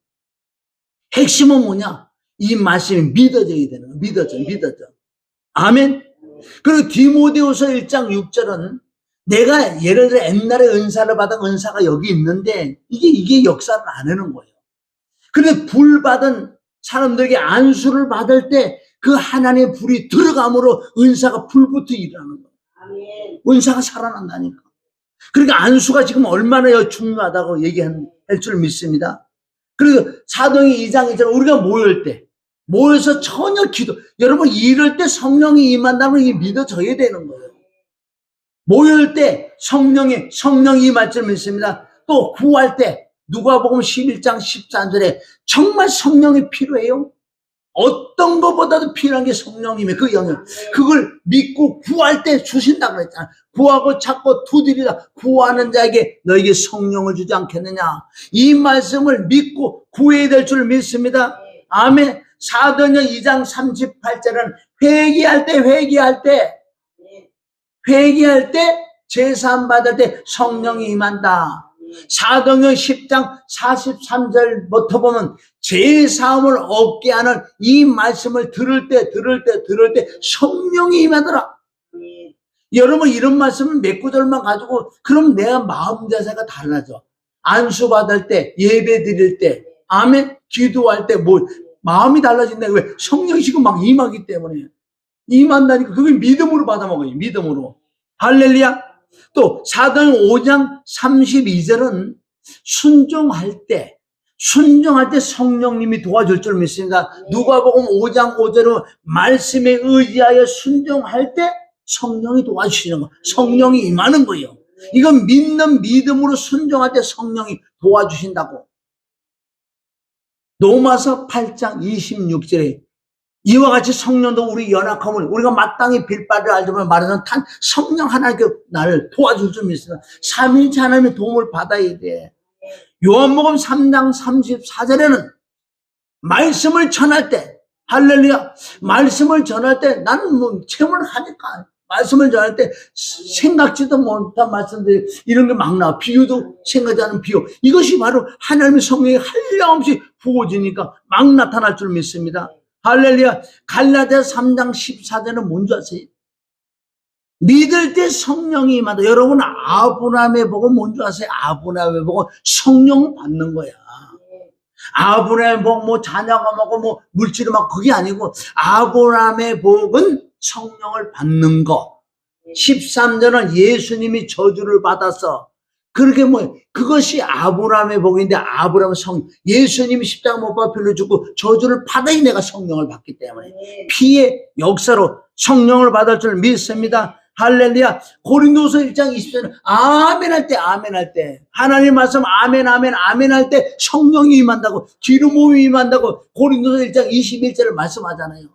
핵심은 뭐냐? 이 말씀이 믿어져야 되는 거예요. 믿어져. 아멘. 그리고 디모데후서 1장 6절은 내가 예를 들어 옛날에 은사를 받은 은사가 여기 있는데 이게 역사를 안 하는 거예요. 그런데 불 받은 사람들에게 안수를 받을 때 그 하나님의 불이 들어감으로 은사가 불부터 일어나는 거예요. 아멘. 은사가 살아난다니까. 그러니까 안수가 지금 얼마나 중요하다고 얘기할 줄 믿습니다. 그리고 사도행전 2장 2절 우리가 모일 때 모여서 전혀 여러분, 이럴 때 성령이 임한다는 게 믿어져야 되는 거예요. 모일 때 성령이 임할 줄 믿습니다. 또 구할 때 누가복음 11장 14절에 정말 성령이 필요해요. 어떤 것보다도 필요한 게 성령님의 그 영역. 그걸 믿고 구할 때 주신다고 그랬잖아. 구하고 찾고 두드리다 구하는 자에게 너에게 성령을 주지 않겠느냐. 이 말씀을 믿고 구해야 될 줄 믿습니다. 아멘. 사도행전 2장 38절은 회개할 때 제사함 받을 때 성령이 임한다. 사도행전 10장 43절부터 보면 제사함을 얻게 하는 이 말씀을 들을 때 성령이 임하더라. 여러분, 이런 말씀을 몇 구절만 가지고 그럼 내가 마음 자세가 달라져. 안수 받을 때, 예배 드릴 때, 아멘, 기도할 때 마음이 달라진다. 왜? 성령이 지금 막 임하기 때문에. 임한다니까 그게 믿음으로 받아먹어요. 믿음으로. 할렐루야. 또 사도행전 5장 32절은 순종할 때 성령님이 도와줄 줄 믿습니다. 누가복음 5장 5절은 말씀에 의지하여 순종할 때 성령이 도와주시는 거. 성령이 임하는 거예요. 이건 믿는 믿음으로 순종할 때 성령이 도와주신다고. 로마서 8장 26절에 이와 같이 성령도 우리 연약함을 우리가 마땅히 빌 바를 알지만 말하는 성령 하나님께 나를 도와줄 줄 믿습니다. 삼위일체 하나님의 도움을 받아야 돼. 요한복음 3장 34절에는 말씀을 전할 때, 할렐루야, 말씀을 전할 때 나는 체험을 하니까 말씀을 전할 때 생각지도 못한 말씀들 이런 게 막 나와. 비유도 생각지 않은 비유. 이것이 바로 하나님의 성령이 한량없이 부어지니까 막 나타날 줄 믿습니다. 할렐루야. 갈라디아서 3장 14절은 뭔지 아세요? 믿을 때 성령이 임하다. 여러분, 아브라함의 복은 뭔지 아세요? 아브라함의 복은 성령 받는 거야. 아브라함의 복, 자녀가 먹고 물질이 막 그게 아니고 아브라함의 복은 성령을 받는 거. 13절은 예수님이 저주를 받아서 그렇게 그것이 아브라함의 복인데 아브라함은 예수님이 십자가 못 박혀 빌려 죽고 저주를 받아야 내가 성령을 받기 때문에 피의 역사로 성령을 받을 줄 믿습니다. 할렐루야. 고린도서 1장 20절은 아멘 할 때 하나님 말씀 아멘 할 때 성령이 임한다고, 기름 부음이 임한다고 고린도서 1장 21절을 말씀하잖아요.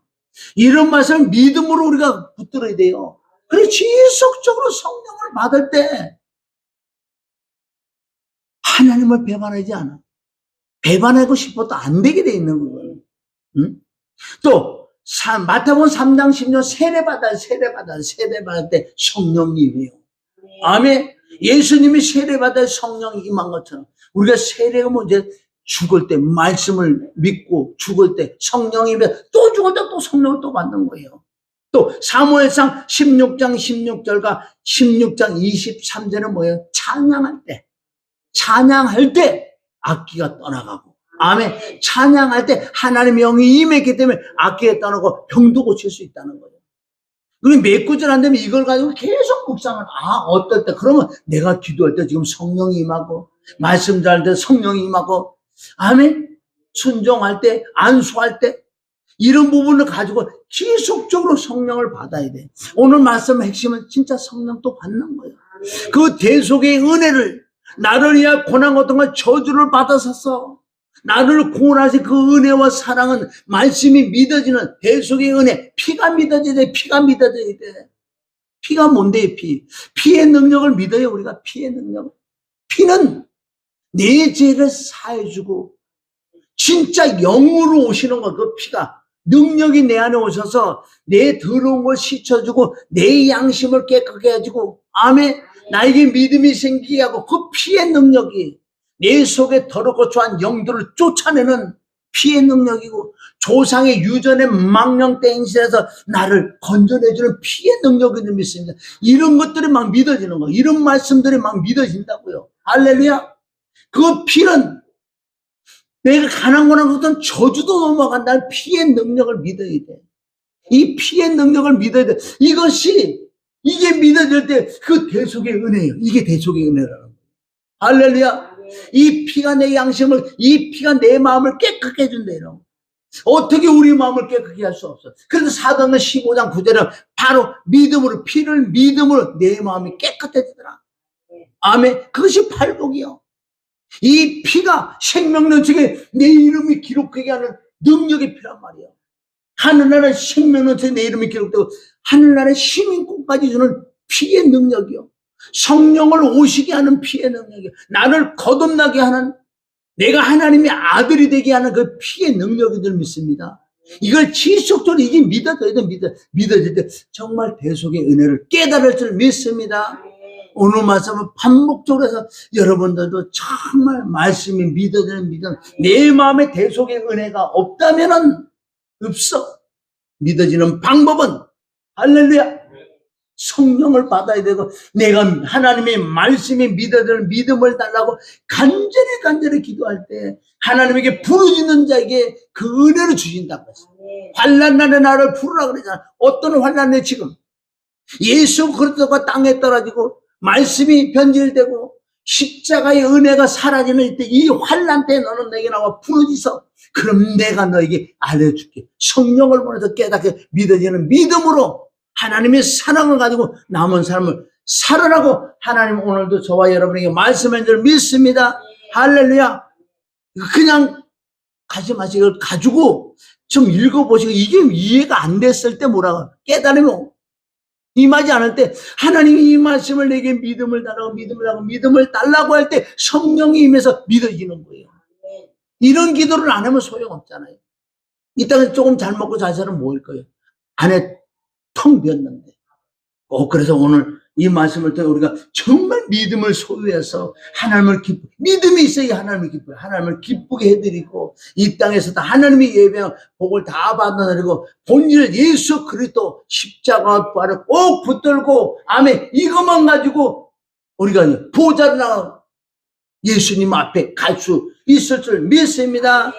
이런 말씀을 믿음으로 우리가 붙들어야 돼요. 그래서 지속적으로 성령을 받을 때 하나님을 배반하지 않아. 배반하고 싶어도 안 되게 돼 있는 거예요. 응? 또 마태복음 3장 10절 세례받을 때 성령님이에요. 아멘. 예수님이 세례받을 성령이 임한 것처럼 우리가 세례가 이제 죽을 때 말씀을 믿고 죽을 때 성령이면 또 죽을 때 또 성령을 또 받는 거예요. 또 사무엘상 16장 16절과 16장 23절은 뭐예요? 찬양할 때 악기가 떠나가고, 아멘. 찬양할 때 하나님의 영이 임했기 때문에 악기가 떠나고 병도 고칠 수 있다는 거예요. 그리고 몇 구절 안 되면 이걸 가지고 계속 묵상을, 어떨 때, 그러면 내가 기도할 때 지금 성령이 임하고, 말씀 전할 때 성령이 임하고, 아멘. 순종할 때, 안수할 때, 이런 부분을 가지고 지속적으로 성령을 받아야 돼. 오늘 말씀의 핵심은 진짜 성령 또 받는 거예요. 그 대속의 은혜를, 나를 위하여 고난 고통과 저주를 받았었어. 나를 구원하신 그 은혜와 사랑은 말씀이 믿어지는 대속의 은혜, 피가 믿어져야 돼. 피가 뭔데, 피의 능력을 믿어요. 우리가 피의 능력. 피는 내 죄를 사해주고 진짜 영으로 오시는 거. 그 피가 능력이 내 안에 오셔서 내 더러운 걸 씻어주고 내 양심을 깨끗하게 해주고, 아멘. 나에게 믿음이 생기게 하고, 그 피의 능력이 내 속에 더럽고 초한 영들을 쫓아내는 피의 능력이고, 조상의 유전의 망령대 행실에서 나를 건져내주는 피의 능력이 믿습니다. 이런 것들이 막 믿어지는 거예요. 이런 말씀들이 막 믿어진다고요. 할렐루야. 그 피는 내가 가난고난 것은 저주도 넘어간다는 피의 능력을 믿어야 돼. 이 피의 능력을 믿어야 돼. 이게 믿어질 때 그 대속의 은혜예요. 이게 대속의 은혜라는 거예요. 할렐루야. 이 피가 내 양심을, 이 피가 내 마음을 깨끗하게 해준다. 어떻게 우리 마음을 깨끗게 할 수 없어. 그래서 사도행전 15장 9절은 바로 믿음으로, 피를 믿음으로 내 마음이 깨끗해지더라. 아멘. 그것이 팔복이요. 이 피가 생명론책에 내 이름이 기록되게 하는 능력이 필요한 말이에요. 하늘나라의 생명론책에 내 이름이 기록되고 하늘나라의 시민권까지 주는 피의 능력이요. 성령을 오시게 하는 피의 능력이요. 나를 거듭나게 하는, 내가 하나님의 아들이 되게 하는 그 피의 능력인 줄 믿습니다. 이걸 지속적으로 이게 믿어져야 돼. 믿어질 때 정말 대속의 은혜를 깨달을 줄 믿습니다. 오늘 말씀은 반복적으로 해서 여러분들도 정말 말씀이 믿어지는 믿음, 내 마음에 대속의 은혜가 없다면은 없어. 믿어지는 방법은 할렐루야, 성령을 받아야 되고, 내가 하나님의 말씀이 믿어지는 믿음을 달라고 간절히 기도할 때 하나님에게 부르짖는 자에게 그 은혜를 주신다고 했어요. 환난날에 나를 부르라 그러잖아. 어떤 환난에 지금 예수 그리스도가 땅에 떨어지고 말씀이 변질되고 십자가의 은혜가 사라지는 이때, 이 환난 때 너는 내게 나와 부르짖어. 그럼 내가 너에게 알려줄게. 성령을 보내서 깨닫게 믿어지는 믿음으로 하나님의 사랑을 가지고 남은 삶을 살아라고 하나님 오늘도 저와 여러분에게 말씀한 줄 믿습니다. 할렐루야. 그냥 가지 마시고 이걸 가지고 좀 읽어보시고, 이게 이해가 안 됐을 때 뭐라고 깨달으면 임하지 않을 때, 하나님이 이 말씀을 내게 믿음을 달라고 할 때 성령이 임해서 믿어지는 거예요. 이런 기도를 안 하면 소용없잖아요. 이 땅에 조금 잘 먹고 잘 살면 뭐일 거예요? 안에 텅 비었는데. 그래서 오늘 이 말씀을 통해 우리가 정말 믿음을 소유해서 하나님을 믿음이 있어야 하나님을 기뻐요. 하나님을 기쁘게 해드리고, 이 땅에서도 하나님이 예배한 복을 다 받아내리고, 본질 예수 그리스도 십자가 부활을 꼭 붙들고, 아멘, 이것만 가지고 우리가 보좌를 나가고 예수님 앞에 갈 수 있을 줄 믿습니다.